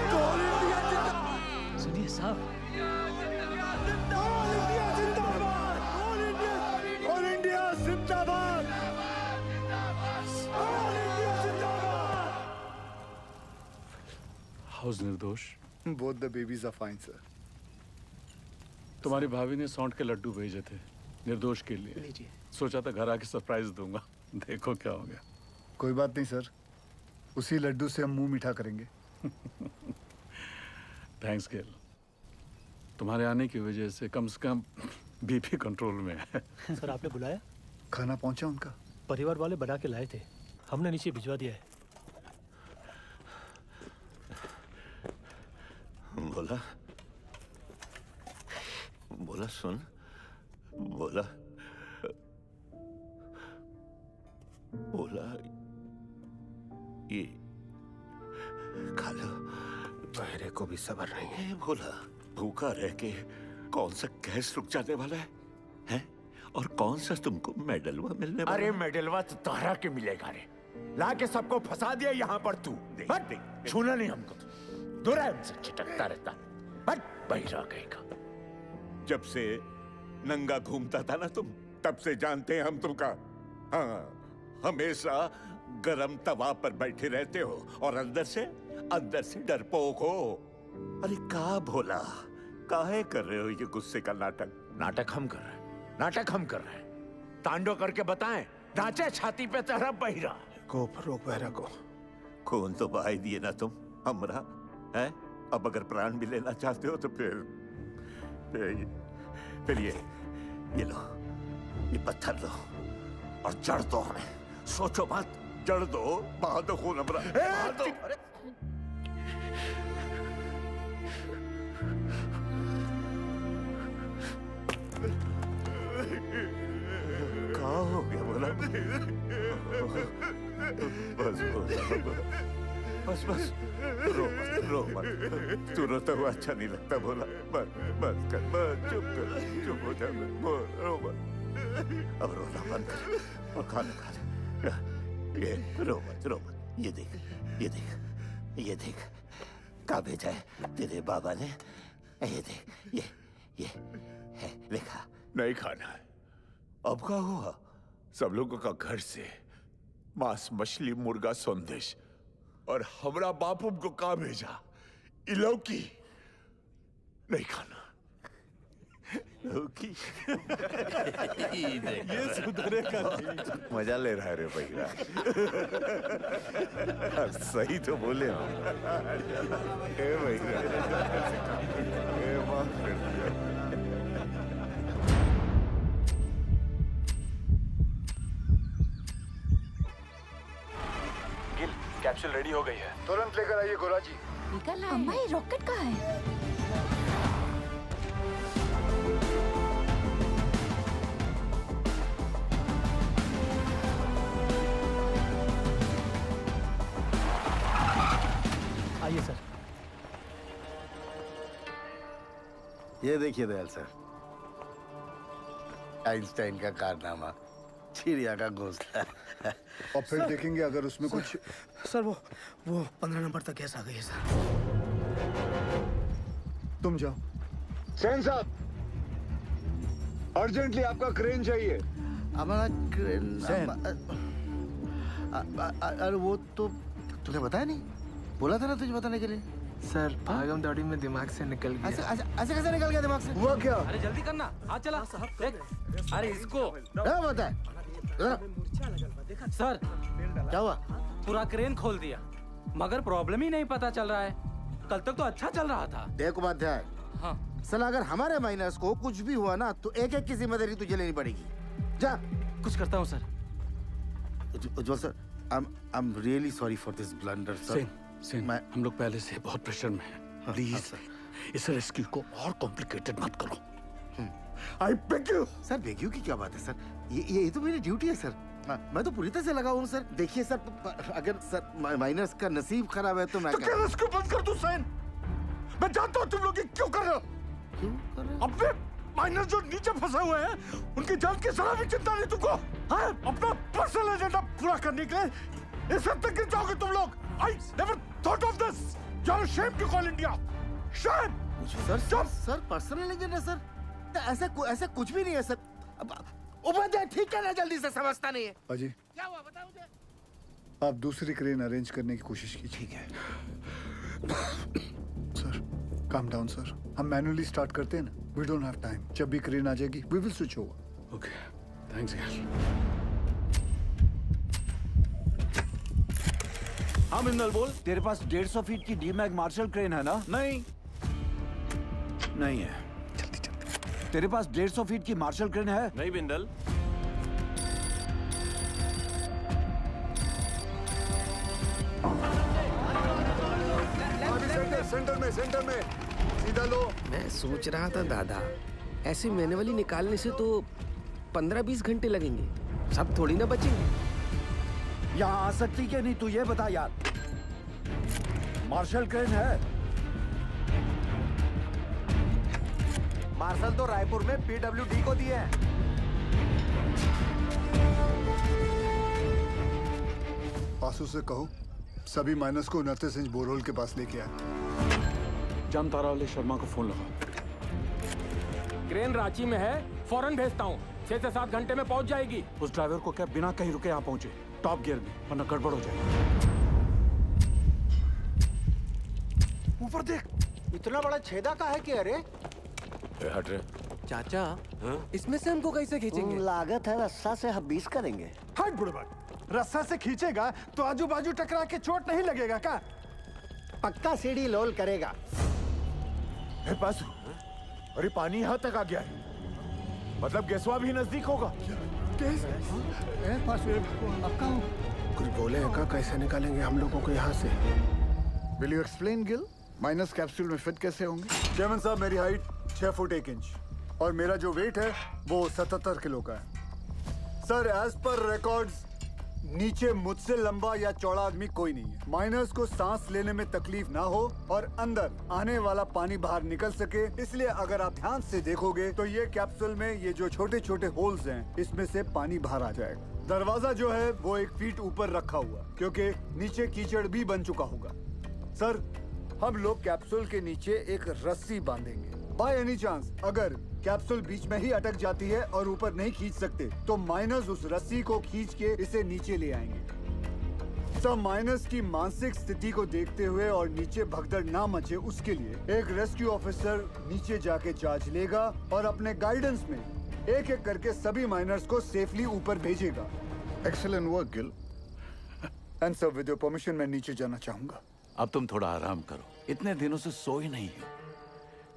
C: कोल इंडिया जिंदाबाद।
O: सुनिए साहब,
L: कोल इंडिया जिंदाबाद।
G: हाउस निर्दोष।
L: Both the babies are fine sir.
G: तुम्हारी भाभी ने सौंठ के लड्डू भेजे थे निर्दोष के लिए। सोचा था घर आके सरप्राइज दूंगा, देखो क्या हो गया।
L: कोई बात नहीं सर, उसी लड्डू से हम मुंह मीठा करेंगे।
G: थैंक्स गेल, तुम्हारे आने की वजह से कम बीपी कंट्रोल में है।
O: सर आपने बुलाया?
L: खाना पहुंचा उनका?
O: परिवार वाले बना के लाए थे, हमने नीचे भिजवा दिया है।
B: बोला बोला सुन, बोला बोला ये खा लो।
M: मेरे को भी सब्र नहीं है।
B: बोला भूखा रह के कौन सा गैस रुक जाने वाला है, हैं? और कौन सा तुमको मेडलवा मिलने वाला?
D: अरे मेडलवा तो तोहरा के मिलेगा रे। ला के सबको फंसा दिया यहाँ पर तू। छूना नहीं हमको। दुरान से छिटकता रहता। बट बहिरा कहेगा। जब से नंगा घूमता था ना तुम, तब से जानते हैं हम तुमका। हाँ, हमेशा गरम तवा पर बैठे रहते हो और अंदर से डरपोक हो। अरे का भोला, काहे कर रहे हो ये गुस्से का नाटक? नाटक हम कर रहे हैं। तांडव करके बताएं, नाचे छाती पे तेरा बहिरा।
K: को रोक बहरा को।
B: खून तो बहा ही दिए ना तुम हमरा, हैं? अब अगर प्राण भी लेना चाहते हो तो फिर ये लो, ये पत्थर लो और जड़ दो हमें। सोचो मत, जड़ दो, बहा दो खून हमरा, बहा दो। क्या हो गया बोला? बस रो मत। तू रोता हुआ अच्छा नहीं लगता बोला। बस चुप हो जा, रो मत। अब रोना बंद कर और खाना खा ले। ये रो मत। ये देख क्या भेजा है तेरे बाबा ने। ये देख, ये है, देखा?
D: नहीं खाना है। अब क्या हुआ? सब लोगों का घर से मांस, मछली, मुर्गा, संदेश, और हमरा बापू को कहा भेजा? इलौकी नहीं खाना। लौकी ये सुधरेगा नहीं। मजा ले रहा है रे भैया। सही तो बोले हो। ए भैया, माफ कर दिया।
J: कैप्सूल रेडी हो गई है।
K: तुरंत लेकर आइए गोरा जी।
P: निकल अम्मा, ये रॉकेट कहाँ है?
O: आइए सर।
T: ये देखिए दयाल सर, आइंस्टाइन का कारनामा, चिड़िया का घोंसला।
L: और फिर देखेंगे अगर उसमें कुछ।
M: सर वो 15 नंबर तक गैस आ गई है सर।
L: तुम जाओ।
K: सेन साहब, अर्जेंटली आपका क्रेन चाहिए।
T: हमारा क्रेन। अरे वो तो तूने बताया नहीं, बोला था ना तुझे बताने के लिए।
J: सर भागम दौड़ी में दिमाग से निकल गया।
T: ऐसे कैसे निकल गया दिमाग से? हुआ क्या?
N: अरे जल्दी करना, हाथ चला। अरे इसको
T: क्या बता है?
N: सर
T: क्या हुआ?
N: पूरा क्रेन खोल दिया, मगर प्रॉब्लम ही नहीं पता चल रहा है। कल तक तो अच्छा चल रहा था।
T: देख उपाध्याय,
N: हाँ
T: साला अगर हमारे माइनस को कुछ भी हुआ ना तो एक की जिम्मेदारी तुझे लेनी पड़ेगी। जा।
N: कुछ करता हूँ sir.
T: Ujjwal sir, I am really sorry for this blunder sir.
G: Sen, हम लोग पहले से बहुत प्रेशर में हैं। प्लीज इस रेस्क्यू को और कॉम्प्लिकेटेड मत करो।
T: I beg you. Sir beg you की क्या बात है सर? ये तो मेरी ड्यूटी है सर। मैं तो पूरी तरह से लगा हूँ सर। देखिए सर, अगर सर माइनस का नसीब खराब है तो मैं
K: क्या रेस्क्यू बंद कर दूं सेन? मैं जानता हूँ तुम लोग ये क्यों कर रहे हो।
T: क्यों कर रहे हो?
K: अपने माइनस जो नीचे फंसे हुए हैं, उनकी जान की जरा भी चिंता नहीं तुमको। हाँ? अपना पर्सनल एजेंडा पूरा करने के लिए इस हद तक गिर जाओगे तुम लोग। I never thought of this. You're ashamed to call India. Shame.
T: Sir personal agenda sir? ऐसा कुछ भी नहीं है सर। उपाध्याय ठीक कहना, जल्दी से समझता नहीं है।
L: अजय,
T: क्या हुआ बताओ मुझे।
L: आप दूसरी क्रेन अरेंज करने की कोशिश कीजिए।
T: ठीक है
L: सर। काम डाउन सर, हम मैन्युअली स्टार्ट करते हैं ना। We don't have time. जब भी क्रेन आ जाएगी we will switch over.
G: Okay, thanks यार।
W: हाँ बिंदल बोल। तेरे पास 150 फीट की डीमैग मार्शल क्रेन है ना? नहीं है। तेरे पास 150 फीट की मार्शल क्रेन है?
J: नहीं बिंदल।
K: सेंटर में सीधा लो।
M: मैं सोच रहा था दादा, ऐसे मैनुअली निकालने से तो 15-20 घंटे लगेंगे, सब थोड़ी ना बचेंगे।
W: यहाँ आ सकती क्या नहीं तू ये बता यार। मार्शल क्रेन है?
C: मार्शल तो रायपुर में PWD को दिए हैं।
L: पासू से कहो सभी माइनस को 29 इंच बोरहोल के पास लेके आए।
G: जामतारा वाले शर्मा को फोन लगा।
E: क्रेन रांची में है, फौरन भेजता हूँ। 6 से 7 घंटे में पहुँच जाएगी।
G: उस ड्राइवर को क्या बिना कहीं रुके यहाँ पहुंचे, टॉप गियर में, वरना गड़बड़ हो जाएगी।
C: ऊपर देख, इतना बड़ा छेदा का है कि अरे
D: हट रहे
C: चाचा, इसमें से हमको कैसे खींचेंगे?
M: लागत है रस्सा से हम 20 करेंगे।
C: हट बुढ़बा, रस्सा से खींचेगा तो आजू बाजू टकरा के चोट नहीं लगेगा का?
M: पक्का सीढ़ी लोल करेगा।
D: पासू, अरे पानी यहाँ तक आ गया है, मतलब गैसवा भी नजदीक होगा।
A: कुछ बोले का कैसे निकालेंगे हम लोगों को यहाँ से?
L: Will you explain Gill? Minus capsule में फिट कैसे होंगे? चेयरमैन साहब, मेरी हाइट 6 फुट 1 इंच और मेरा जो वेट है वो 77 किलो का है। सर, एज पर रिकॉर्ड्स नीचे मुझसे लंबा या चौड़ा आदमी कोई नहीं है। माइनर्स को सांस लेने में तकलीफ ना हो और अंदर आने वाला पानी बाहर निकल सके, इसलिए अगर आप ध्यान से देखोगे तो ये कैप्सूल में ये जो छोटे छोटे होल्स हैं, इसमें से पानी बाहर आ जाएगा। दरवाजा जो है वो 1 फीट ऊपर रखा हुआ, क्योंकि नीचे कीचड़ भी बन चुका होगा। सर, हम लोग कैप्सूल के नीचे एक रस्सी बांधेंगे। बाय एनी चांस अगर कैप्सूल बीच में ही अटक जाती है और ऊपर नहीं खींच सकते, तो माइनर्स उस रस्सी को खींच के इसे नीचे ले आएंगे। सब माइनर्स की मानसिक स्थिति को देखते हुए और नीचे भगदड़ ना मचे, उसके लिए एक रेस्क्यू ऑफिसर नीचे जाके चार्ज लेगा और अपने गाइडेंस में एक एक करके सभी माइनर्स को सेफली ऊपर भेजेगा। Excellent work Gill. And sir, with your permission मैं नीचे जाना चाहूंगा।
G: अब तुम थोड़ा आराम करो, इतने दिनों से सोए नहीं हो,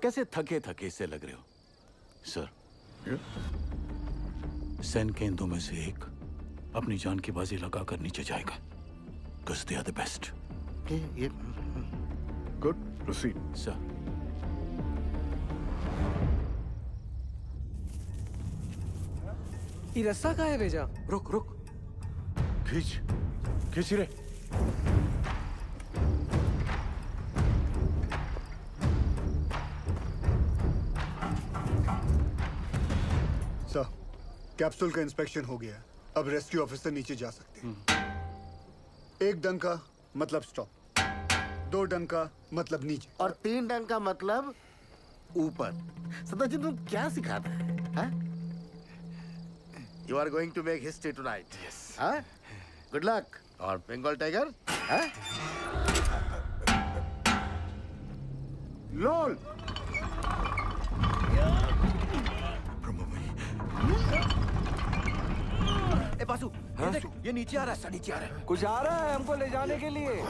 G: कैसे थके थके से लग रहे हो। सर, सेन केंदो में से एक अपनी जान की बाजी लगाकर नीचे जाएगा। Because they are the best.
L: Good. Proceed.
G: Sir.
C: ये रस्सा कहाँ है भेजा?
D: रुक रुक, खींच रे।
L: सर, कैप्सूल का इंस्पेक्शन हो गया। अब रेस्क्यू ऑफिसर नीचे जा सकते हैं। 1 डंका मतलब स्टॉप, 2 डंका मतलब नीचे,
T: और 3 डंका मतलब ऊपर। सदाजी, तुम क्या सिखाते हैं? You are going to make history tonight. Yes. Good luck. और बंगाल टाइगर?
L: लोल।
C: ए बासु, ये देख, ये नीचे आ रहा है, नीचे आ रहा है।
J: कुछ आ रहा है हमको ले जाने के लिए।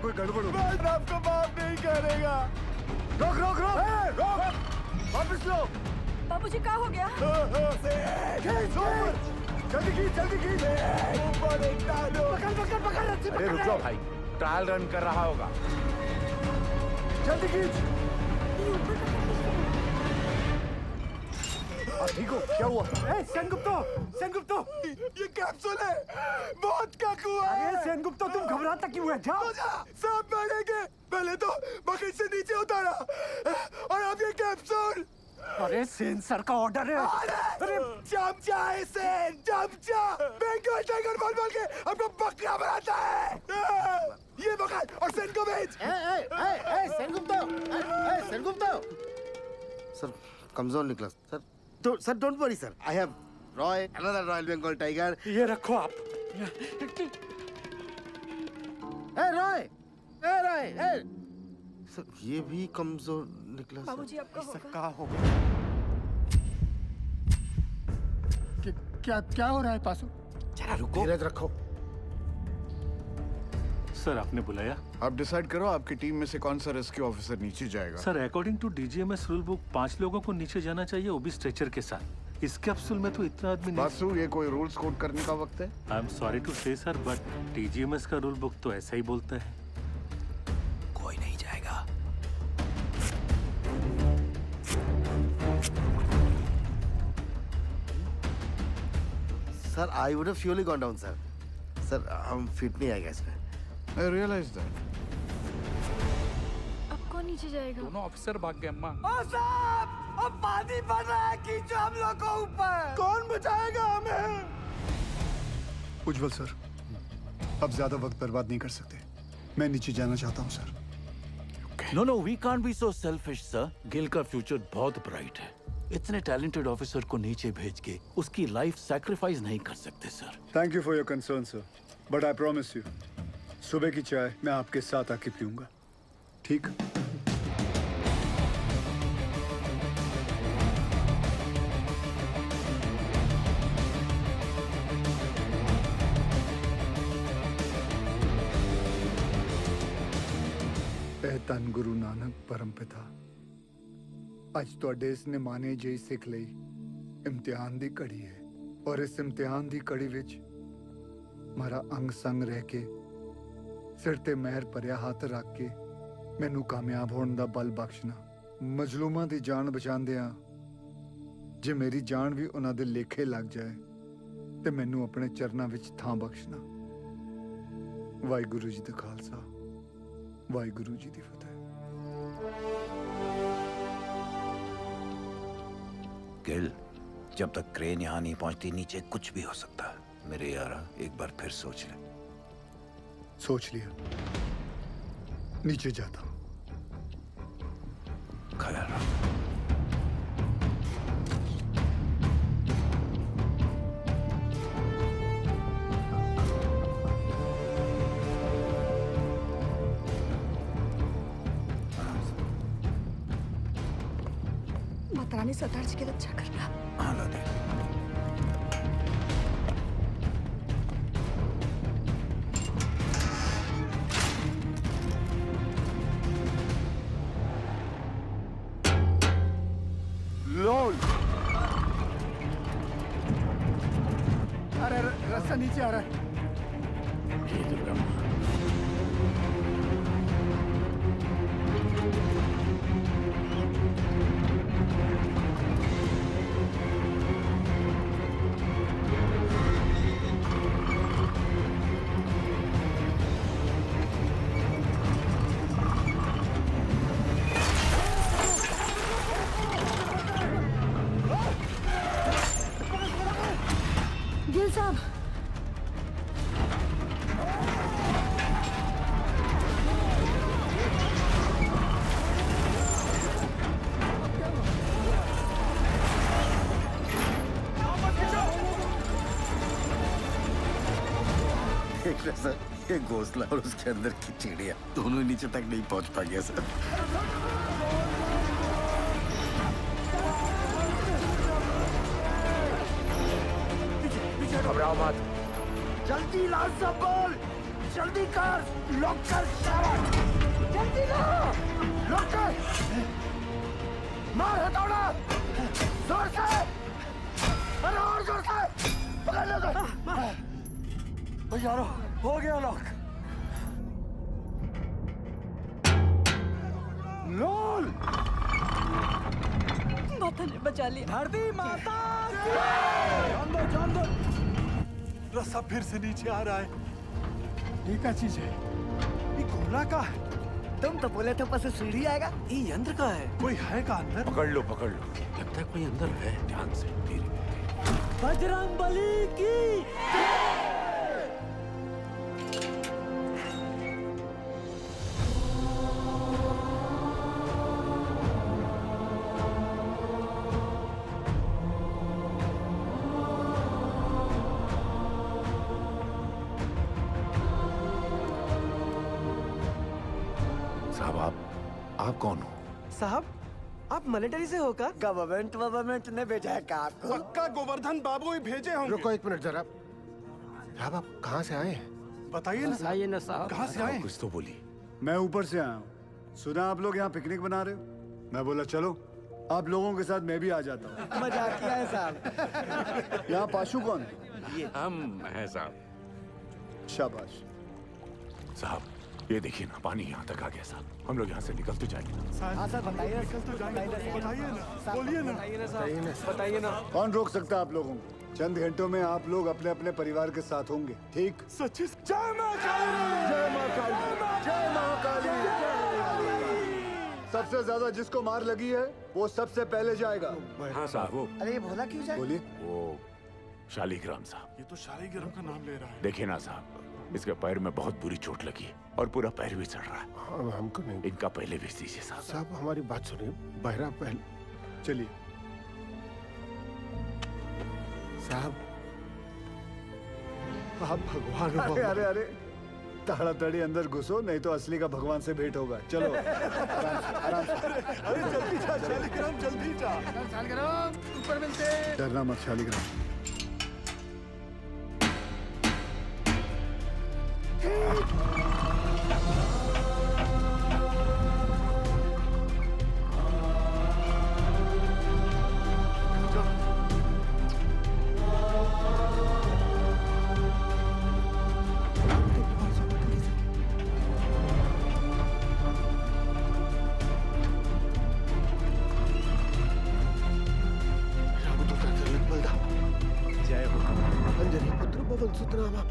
L: कोई गड़बड़ हो।
C: मैं आपको माफ नहीं करेगा।
L: रोक रोक रोक, रोक, वापस लो।
P: बाबूजी, क्या हो गया?
L: जल्दी खींच, जल्दी खींच।
C: पकड़ पकड़ पकड़, रस्सी
D: अरे
C: पकड़।
D: रुक जाओ भाई, ट्रायल रन कर रहा होगा।
L: जल्दी खींच। ठीक हो? क्या हुआ?
C: सेनगुप्तो, ये कैप्सूल है, बहुत का कुआं है।
L: अरे सेनगुप्तो, तुम घबराता क्यों है? जाओ।
C: सांप मारेंगे। पहले तो बकेट से नीचे उतारा और अब ये कैप्सूल।
L: अरे सेन सर का ऑर्डर है।
C: अरे चमचा है सेन, चमचा। बंगाल टाइगर बोल बोल के हमको बकरा बनाता है। ये पकड़ और सेन को भेज।
T: सेनगुप्तो। सर, कमजोर निकला। Sir, don't worry sir. I have Roy, another royal Bengal tiger.
C: ये रखो आप।
T: रॉय, सर, ये भी कमजोर निकला।
P: बाबूजी, आपका
C: होगा।
L: क्या हो रहा है पासु?
C: जरा रुको।
D: धीरज रखो।
G: सर, आपने बुलाया?
L: आप डिसाइड करो आपकी टीम में से कौन सा रेस्क्यू ऑफिसर नीचे जाएगा।
G: Sir, according to DGMS rule book 5 लोगों को नीचे जाना चाहिए, वो भी स्ट्रेचर के साथ। इस कैप्सूल में तो इतना आदमी नहीं।
L: बासु, ये कोई रूल्स कोड करने का वक्त है?
G: आई एम सॉरी टू से सर, बट डीजीएमएस का रूल बुक तो ऐसा ही बोलता है।
C: कोई नहीं जाएगा।
T: Sir, I would have surely gone down, sir. Sir हम फिट नहीं आएगा इसमें।
B: I realize that.
P: अब कौन नीचे जाएगा?
H: दोनों ऑफिसर भाग गए अम्मा।
C: ओ साहब, अब पानी बढ़ रहा है, खींचो हम लोग को ऊपर। कौन बचाएगा हमें?
L: उज्जवल सर, अब ज्यादा वक्त बर्बाद नहीं कर सकते। मैं नीचे जाना चाहता हूँ sir.
G: No, no, we can't be so selfish, sir. Gill का फ्यूचर बहुत ब्राइट है। इतने टैलेंटेड ऑफिसर को नीचे भेज के उसकी लाइफ सैक्रिफाइस नहीं कर सकते sir.
L: Thank you for your concern sir, but I promise you सुबह की चाय मैं आपके साथ आके पीऊंगा, ठीक? ਧੰਨ ਗੁਰੂ ਨਾਨਕ ਪਰਮ ਪਿਤਾ, ਅੱਜ ਤੁਹਾਡੇ ਇਸ ਨਿਮਾਣੇ ਜਿਹੀ ਸਿੱਖ ਲਈ ਇਮਤਿਹਾਨ ਦੀ ਘੜੀ ਹੈ ਔਰ ਇਸ ਇਮਤਿਹਾਨ ਦੀ ਘੜੀ ਵਿੱਚ ਮਾਰਾ ਅੰਗ ਸੰਗ ਰਹਿ ਕੇ ਸਿਰ ਤੇ ਮਹਿਰ ਭਰਿਆ ਹੱਥ ਰੱਖ ਕੇ ਮੈਨੂੰ ਕਾਮਯਾਬ ਹੋਣ ਦਾ ਬਲ ਬਖਸ਼ਣਾ। ਮਜ਼ਲੂਮਾਂ ਦੀ ਜਾਨ ਬਚਾਉਂਦਿਆਂ ਜੇ ਮੇਰੀ ਜਾਨ ਵੀ ਉਹਨਾਂ ਦੇ ਲੇਖੇ ਲੱਗ ਜਾਏ ਤੇ ਮੈਨੂੰ ਆਪਣੇ ਚਰਨਾਂ ਵਿੱਚ ਥਾਂ ਬਖਸ਼ਣਾ। ਵਾਹਿਗੁਰੂ ਜੀ ਦਾ ਖਾਲਸਾ, वाहिगुरु जी दी फतेह।
W: गिल, जब तक क्रेन यहाँ नहीं पहुंचती नीचे कुछ भी हो सकता है। मेरे यारा एक बार फिर सोच ले।
L: सोच लिया, नीचे जाता हूँ।
W: ख्याल रख।
P: रानी सरदार जी के लिए अच्छा करना।
W: हाँ ला दे।
L: लोल। अरे रास्ता नीचे आ रहा है।
T: सर, ये घोंसला और उसके अंदर की चिड़िया दोनों नीचे तक नहीं पहुंच पाएंगे सर।
D: घबराओ मत।
C: जल्दी ला सब बोल, जल्दी कर, लॉक कर सारा, जल्दी ला, लॉक कर, मार हथौड़ा, जोर से, अरे और जोर से, पकड़ लो यारो, हो गया लॉक। लोल,
P: माता ने बचा लिया।
C: धरती माता, जान दो।
O: रस्सा फिर से नीचे आ रहा है।
C: ये क्या चीज है? ये घोड़ा का है। तुम तो बोले थे ऊपर से सीढ़ी आएगा।
O: ये यंत्र का है। कोई है का अंदर?
D: पकड़ लो। लगता है कोई अंदर है। ध्यान से धीरे।
C: बजरंगबली की
B: आप कौन हो?
C: साहब, आप मिलिट्री से होकर? गवर्नमेंट ने भेजा है आपको।
K: पक्का गोवर्धन बाबू ही भेजे होंगे।
I: रुको एक मिनट जरा। साहब आप कहाँ से आए हैं?
O: बताइए ना साहब।
K: कहाँ से आए?
D: कुछ तो बोली।
L: मैं ऊपर से आया हूँ। सुना आप लोग यहाँ पिकनिक बना रहे हो। मैं बोला चलो आप लोगों के साथ मैं भी आ जाता हूँ।
C: मजाकिया है साहब।
L: यहाँ पाशु कौन?
D: ये हम हैं साहब।
L: शाबाश।
B: साहब ये देखिए ना, पानी यहाँ तक आ गया साहब। हम लोग यहाँ से निकल तो जाएंगे ना।
C: हाँ सर बताइए ना,
L: बोलिए ना। कौन रोक सकता है आप लोगों को? चंद घंटों में आप लोग अपने अपने परिवार के साथ होंगे, ठीक?
K: सच्ची जय मां काली, जय मां काली, जय महाकाली।
L: सबसे ज्यादा जिसको मार लगी है वो सबसे पहले जाएगा।
D: हाँ साहब वो
T: अरे ये भोला क्यों जाए?
L: बोलिए।
D: वो शालिग्राम साहब।
K: ये तो शालिग्राम का नाम ले रहा है।
D: देखिए ना साहब, इसके पैर में बहुत बुरी चोट लगी है और पूरा पैर भी चढ़ रहा है।
K: हाँ, हमको नहीं।
D: इनका पहले भेज दीजिए साहब।
K: साहब हमारी बात सुनिए, बहरा पहले।
L: चलिए
K: साहब आप भगवान हो।
L: अरे अरे अरे, ताड़ाताड़ी अंदर घुसो, नहीं तो असली का भगवान से भेंट होगा। चलो आराम से।
K: अरे जल्दी जा शालिग्राम, जल्दी जा।
T: शालिग्राम ऊपर मिलते।
L: डरना मत शालिग्राम।
T: जय हो।
K: अंजनी पुत्र पवन सुत नामा।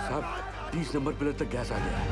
Q: साहब 30 नंबर पिलर तक गैस आ गया है।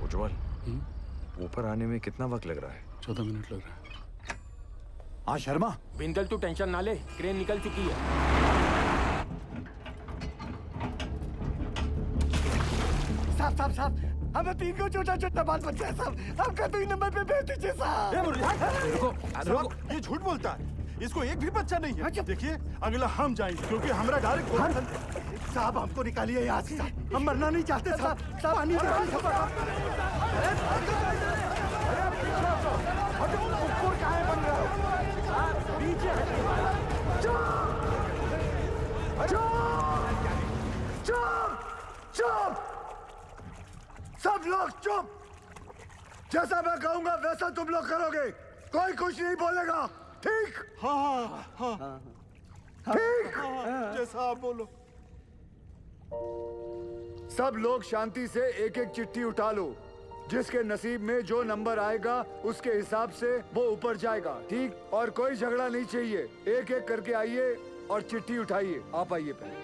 J: उज्जवल, ऊपर आने में कितना वक्त लग रहा है?
L: 14 मिनट लग रहा है।
G: हाँ शर्मा।
E: बिंदल तू टेंशन ना ले, क्रेन निकल चुकी है।
T: साहब साहब साहब, हमें 3 को छोटा छोटा बात बचा है साहब। आपका 3 नंबर पे भेज दीजिए साहब।
K: साहब ये झूठ बोलता है, इसको एक भी बच्चा नहीं है। देखिए अगला हम जाएंगे क्योंकि हमारा डायरेक्ट
T: साहब हमको निकालिए यहाँ से, हम मरना नहीं चाहते साहब। पानी
L: चुप! सब लोग चुप! जैसा मैं कहूंगा वैसा तुम लोग करोगे, कोई कुछ नहीं बोलेगा, ठीक?
K: हाँ हाँ हाँ
L: ठीक?
K: जैसा आप बोलो।
L: सब लोग शांति से एक एक चिट्ठी उठा लो। जिसके नसीब में जो नंबर आएगा उसके हिसाब से वो ऊपर जाएगा, ठीक? और कोई झगड़ा नहीं चाहिए, एक एक करके आइए और चिट्ठी उठाइए। आप आइए पहले।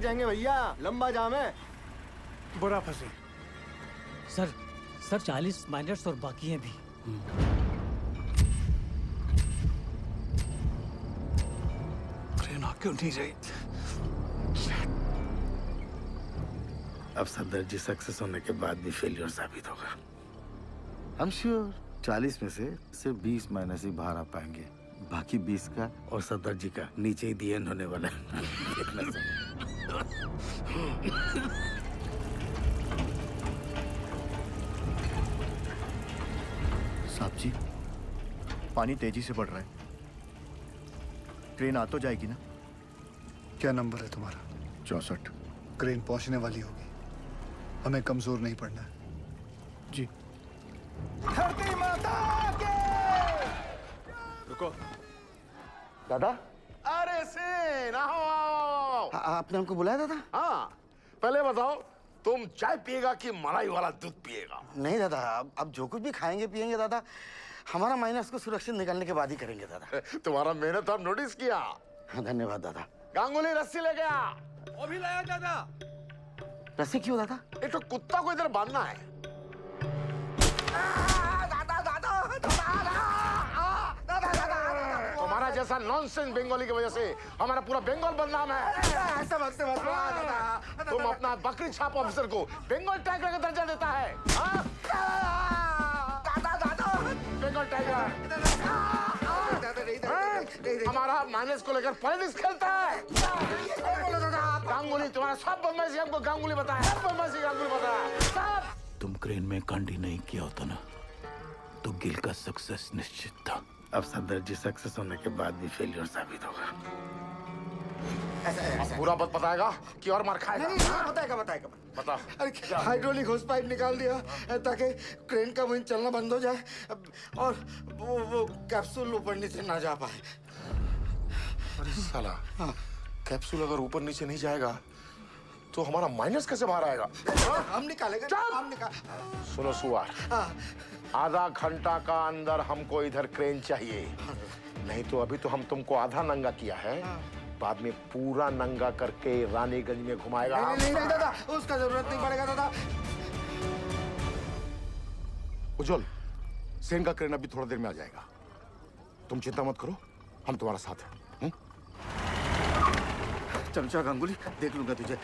C: जाएंगे भैया, लंबा जाम है।
U: बुरा फंसे।
F: सर 40 माइनर्स और बाकी हैं भी।
U: ट्रेन आ क्यों नहीं रही?
T: अब सदर जी सक्सेस होने के बाद भी फेलियर साबित होगा। हम श्योर 40 में से सिर्फ 20 माइनस ही बाहर आ पाएंगे, बाकी 20 का और सदर जी का नीचे ही दी एंड होने वाला है।
I: साहब जी, पानी तेजी से बढ़ रहा है, ट्रेन आ तो जाएगी ना?
L: क्या नंबर है तुम्हारा?
I: 64।
L: क्रेन पहुंचने वाली होगी, हमें कमजोर नहीं पड़ना है।
I: जी।
C: धरती माता के।
K: रुको दादा। अरे सेन, आओ आओ।
T: आपने हमको बुलाया दादा?
K: हाँ, पहले बताओ तुम चाय पिएगा कि मलाई वाला दूध पिएगा?
T: नहीं दादा, अब जो कुछ भी खाएंगे पिएंगे दादा, हमारा माइनस को सुरक्षित निकालने के बाद ही करेंगे दादा।
K: तुम्हारा मेहनत हम नोटिस किया।
T: हाँ, धन्यवाद दादा।
K: गांगुली रस्सी ले गया।
C: वो भी लाया दादा।
T: रस्सी क्यों दादा?
K: एक तो कुत्ता को इधर बांधना है। तुम्हारा जैसा नॉनसेंस बंगाली की वजह से हमारा पूरा बंगाल बदनाम है।
C: ऐसा मत दादा।
K: तुम अपना बकरी छाप ऑफिसर को बंगाल टाइगर का दर्जा देता है। बंगाल टाइगर हमारा माइनस को लेकर पॉलिटिक्स खेलता है। गांगुली तुम्हारा सब बदमाशी हमको गांगुली बताया, सब बदमाशी गांगुली बताया।
G: तुम क्रेन में कांडी नहीं किया होता ना तो गिल का सक्सेस निश्चित था।
T: अब सदर जी सक्सेस होने के बाद भी फेलियर साबित होगा।
K: ऐसा पूरा बात बताएगा कि और मार खाएगा?
C: नहीं, बताएगा।
K: बता।
T: अरे हाइड्रोलिक होस पाइप निकाल दिया ताकि क्रेन का वहीं चलना बंद हो जाए और वो कैप्सूल ऊपर नीचे ना जा पाए।
K: अरे साला, कैप्सूल अगर ऊपर नीचे नहीं जाएगा तो हमारा माइनस कैसे बाहर आएगा?
T: हम निकालेंगे।
K: सुनो सुअर, आधा घंटा का अंदर हमको इधर क्रेन चाहिए, नहीं तो अभी तो हम तुमको आधा नंगा किया है, बाद में पूरा नंगा करके रानीगंज में घुमाएगा।
T: नहीं दादा, उसका जरूरत नहीं पड़ेगा दादा।
K: उज्जवल, सेन का क्रेन अभी थोड़ा देर में आ जाएगा, तुम चिंता मत करो, हम तुम्हारा साथ हैं।
T: चमचा गांगुली, देख लूंगा तुझे।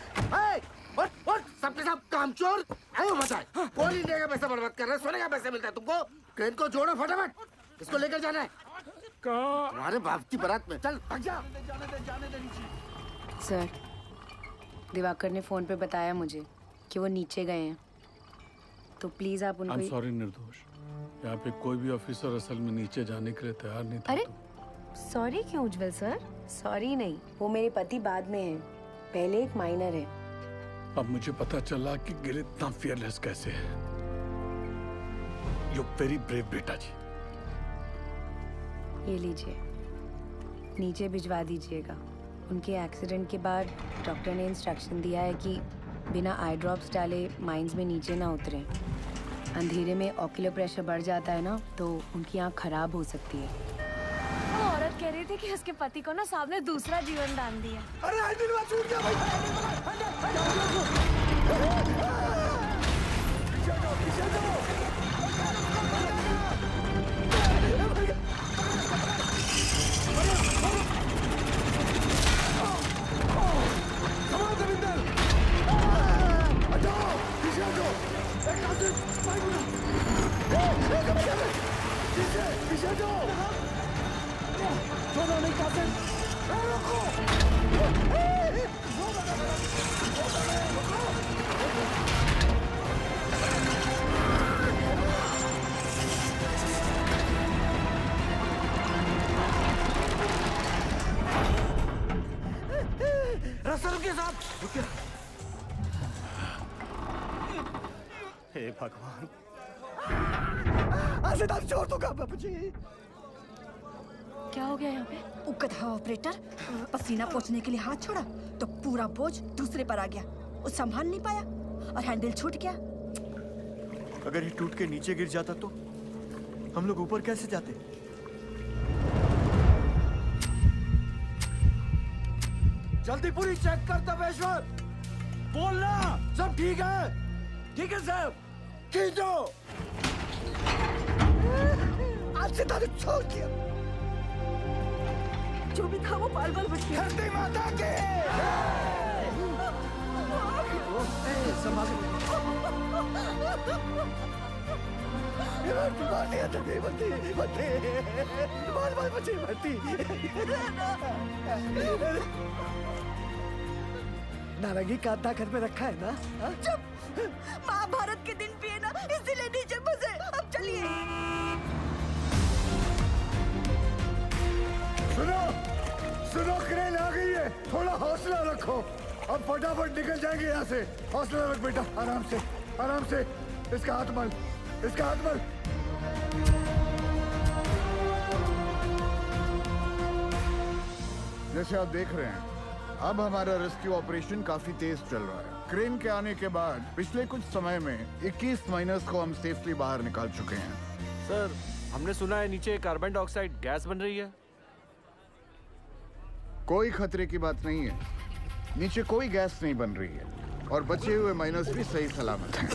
T: सबके सब कामचोर आयो बताए। कौन इंडिया का पैसा बर्बाद कर रहा है? सोने का पैसा मिलता है तुमको? क्रेन को जोड़ो फटाफट, इसको लेकर जाना है। तुम्हारे बाप की बारात में। चल भाग जा।
S: सर, दिवाकर ने फोन पे बताया मुझे कि वो नीचे गए हैं, तो प्लीज आप उनको।
U: सॉरी निर्दोष, यहाँ पे कोई भी ऑफिसर असल में नीचे जाने के लिए तैयार नहीं था।
S: अरे सॉरी क्यों उज्जवल सर? सॉरी नहीं, वो मेरे पति बाद में हैं, पहले एक माइनर है।
U: अब मुझे पता चला कि गिल इतना फियरलेस कैसे है। यू वेरी ब्रेव बेटा जी।
S: ये लीजिए, नीचे भिजवा दीजिएगा। उनके एक्सीडेंट के बाद डॉक्टर ने इंस्ट्रक्शन दिया है कि बिना आई ड्रॉप्स डाले माइंस में नीचे ना उतरें। अंधेरे में ऑक्यूलर प्रेशर बढ़ जाता है ना, तो उनकी आँख खराब हो सकती है।
P: वो औरत कह रही थी कि उसके पति को ना साहब ने दूसरा जीवन दान दिया।
C: अरे हैंडल छूट गया भाई। हे भगवान, छोड़ दो बाबूजी।
P: क्या हो गया यहाँ पे?
H: उकथा ऑपरेटर पसीना पोंछने के लिए हाथ छोड़ा तो पूरा बोझ दूसरे पर आ गया। वो संभाल नहीं पाया और हैंडल छूट गया।
I: अगर ये टूट के नीचे गिर जाता तो हम लोग ऊपर कैसे जाते?
C: जल्दी पूरी चेक कर तपेश्वर। बोलना सब ठीक है? ठीक है साहब। खींचो। आज से तारीख छोड़ दिया।
P: जो भी था वो बाल-बाल बच गया।
C: धरती माता की। संभाल। नारंगी कांटा घर में रखा है ना?
P: चुप। महाभारत के दिन भी है ना, इसीलिए नीचे बसे। अब चलिए।
L: सुनो, सुनो, क्रेन आ गई है। थोड़ा हौसला रखो। अब फटाफट निकल जाएंगे यहाँ से। हौसला रख बेटा, आराम से, आराम से। इसका हाथ मल, इसका हाथ मल।
K: जैसे आप देख रहे हैं, अब हमारा रेस्क्यू ऑपरेशन काफी तेज चल रहा है। क्रेन के आने के बाद पिछले कुछ समय में 21 माइनर्स को हम सेफली बाहर निकाल चुके हैं।
J: सर, हमने सुना है नीचे कार्बन डाइऑक्साइड गैस बन रही है।
K: कोई खतरे की बात नहीं है। नीचे कोई गैस नहीं बन रही है और बचे हुए माइनर्स भी सही सलामत हैं।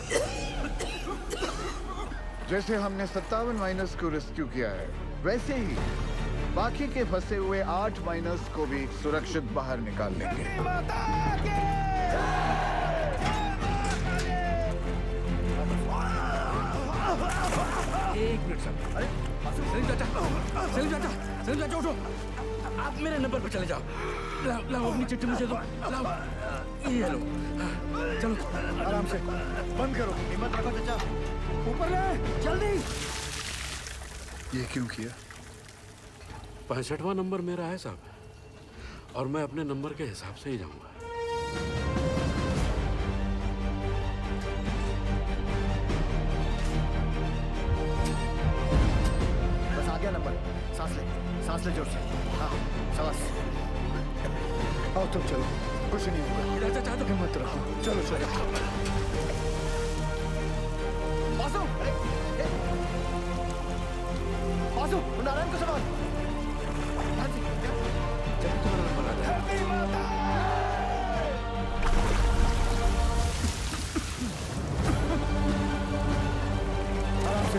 K: जैसे हमने 57 माइनर्स को रेस्क्यू किया है, वैसे ही बाकी के फंसे हुए 8 माइनर्स को भी सुरक्षित बाहर निकाल लेंगे।
Q: एक मिनट सर। अरे सलीम चाचा, सलीम चाचा, सलीम चाचा उठो। आप मेरे नंबर पर चले जाओ। लाओ लाओ अपनी चिट्ठी मुझे दो। लाओ ये लो। चलो
L: आराम से बंद करो।
C: हिम्मत रखो चाचा। ऊपर ले, जल्दी।
L: ये क्यों किया?
Q: 65वां नंबर मेरा है साहब, और मैं अपने नंबर के हिसाब से ही जाऊंगा।
C: बस आ गया नंबर। सांस ले जोर से। हाँ, शाबाश।
L: आओ तुम चलो, कुछ नहीं होगा। हिम्मत रखो, चलो चलो।
C: बासु, बासु, नारायण को संभाल।
L: आराम से,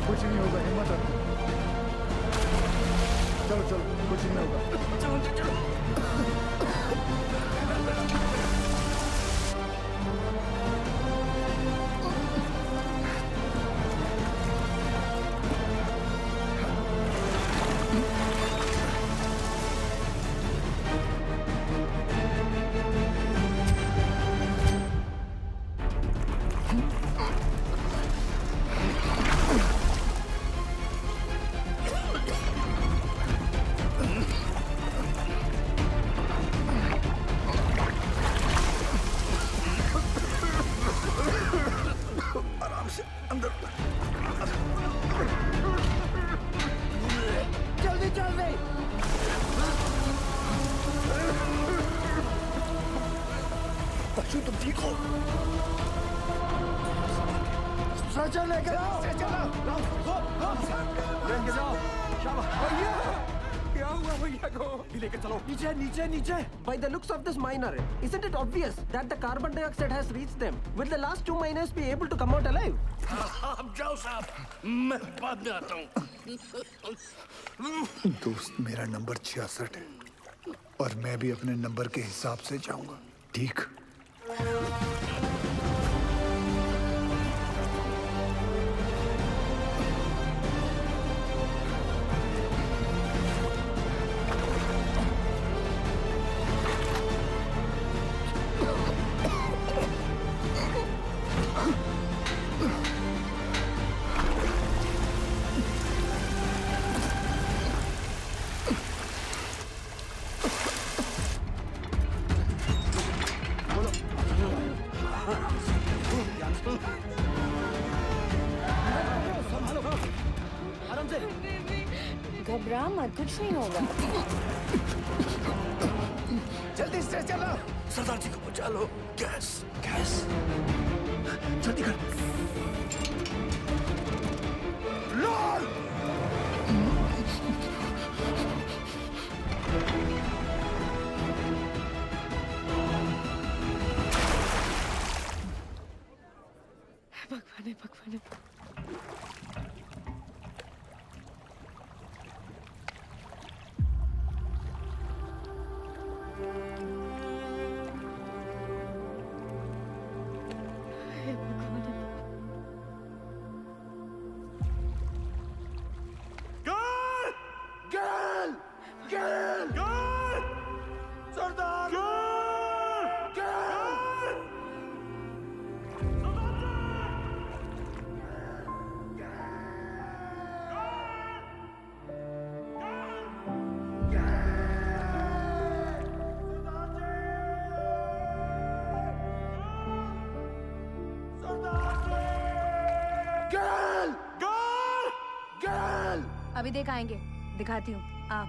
L: कुछ नहीं होगा, हिम्मत रखो। चलो चलो, कुछ नहीं होगा।
Q: चलो चलो।
M: By the looks of this miner, isn't it obvious that the carbon dioxide has reached them? Will the last 2 miners be able to come out alive?
Q: आप जाओ साहब, मैं बाद में आता हूँ।
L: दोस्त, मेरा नंबर 66 है और मैं भी अपने नंबर के हिसाब से जाऊंगा, ठीक?
S: घबरा मत, कुछ नहीं होगा।
C: जल्दी से चलो।
Q: सरदार जी को बचा लो। गैस गैस
C: जल्दी कर।
S: अभी देख आएंगे, दिखाती हूँ। आ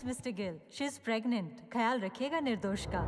N: mister Gill, she is pregnant. ख्याल रखिएगा निर्दोष का।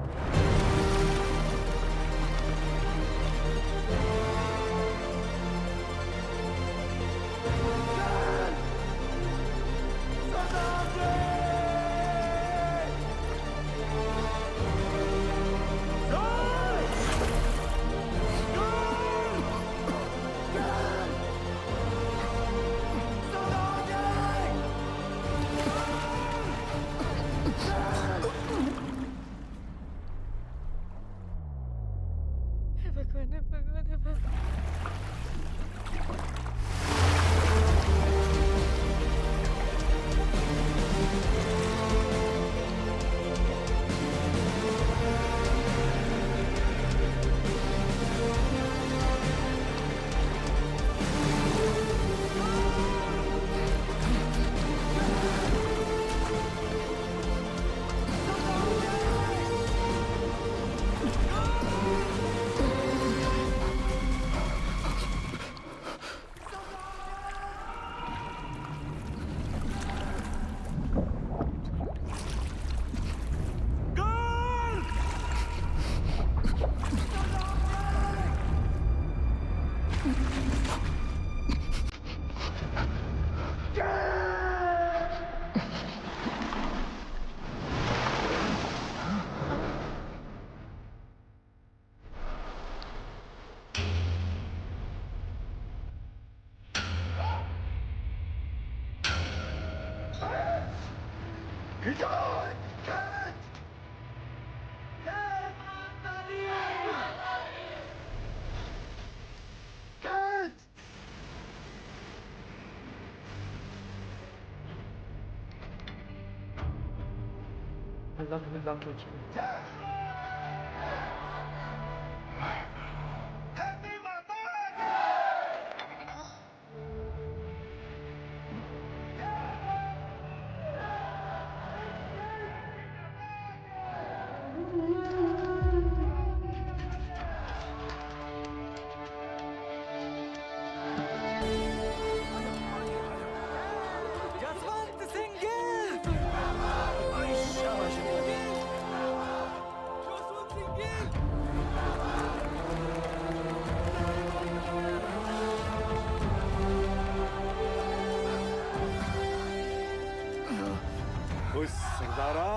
W: सरदारा,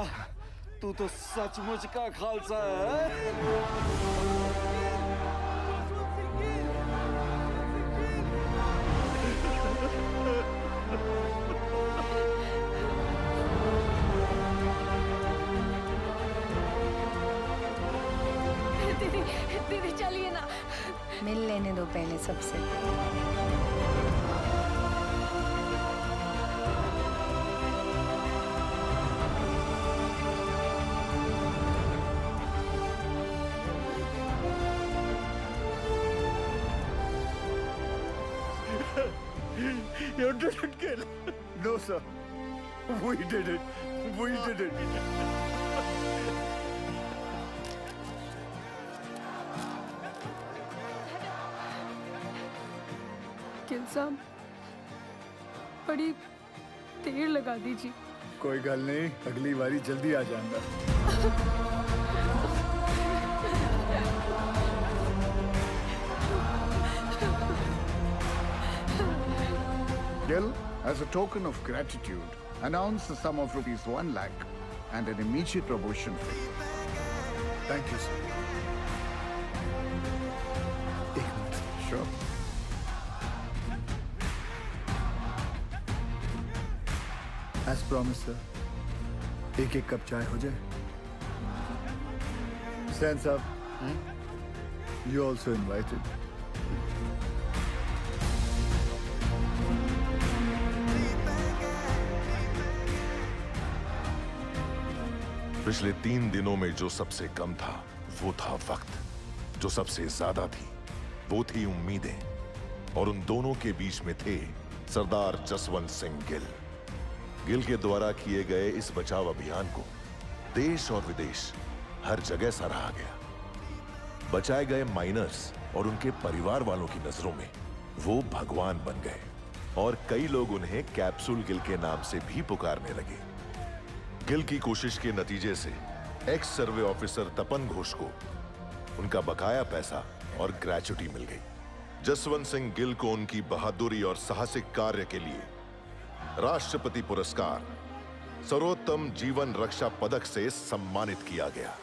W: तू तो सचमुच का खालसा है।
S: दीदी, दीदी चलिए ना। मिल लेने दो पहले सबसे।
W: You didn't kill. No, sir. We did it. We did it.
P: Gill साहब, बड़ी देर लगा दीजिए।
L: कोई गल नहीं, अगली बारी जल्दी आ जाऊंगा।
R: Gill, as a token of gratitude, announce the sum of ₹1 lakh and an immediate promotion fee.
L: Thank you, sir. एक minute.
R: Sure.
L: As promised, sir. एक कप चाय हो जाए। Stan साहब, you also invited.
A: पिछले 3 दिनों में जो सबसे कम था वो था वक्त। जो सबसे ज्यादा थी वो थी उम्मीदें। और उन दोनों के बीच में थे सरदार जसवंत सिंह गिल। गिल के द्वारा किए गए इस बचाव अभियान को देश और विदेश हर जगह सराहा गया। बचाए गए माइनर्स और उनके परिवार वालों की नजरों में वो भगवान बन गए और कई लोग उन्हें कैप्सूल गिल के नाम से भी पुकारने लगे। गिल की कोशिश के नतीजे से एक्स सर्वे ऑफिसर तपन घोष को उनका बकाया पैसा और ग्रेच्युटी मिल गई। जसवंत सिंह गिल को उनकी बहादुरी और साहसिक कार्य के लिए राष्ट्रपति पुरस्कार सर्वोत्तम जीवन रक्षा पदक से सम्मानित किया गया।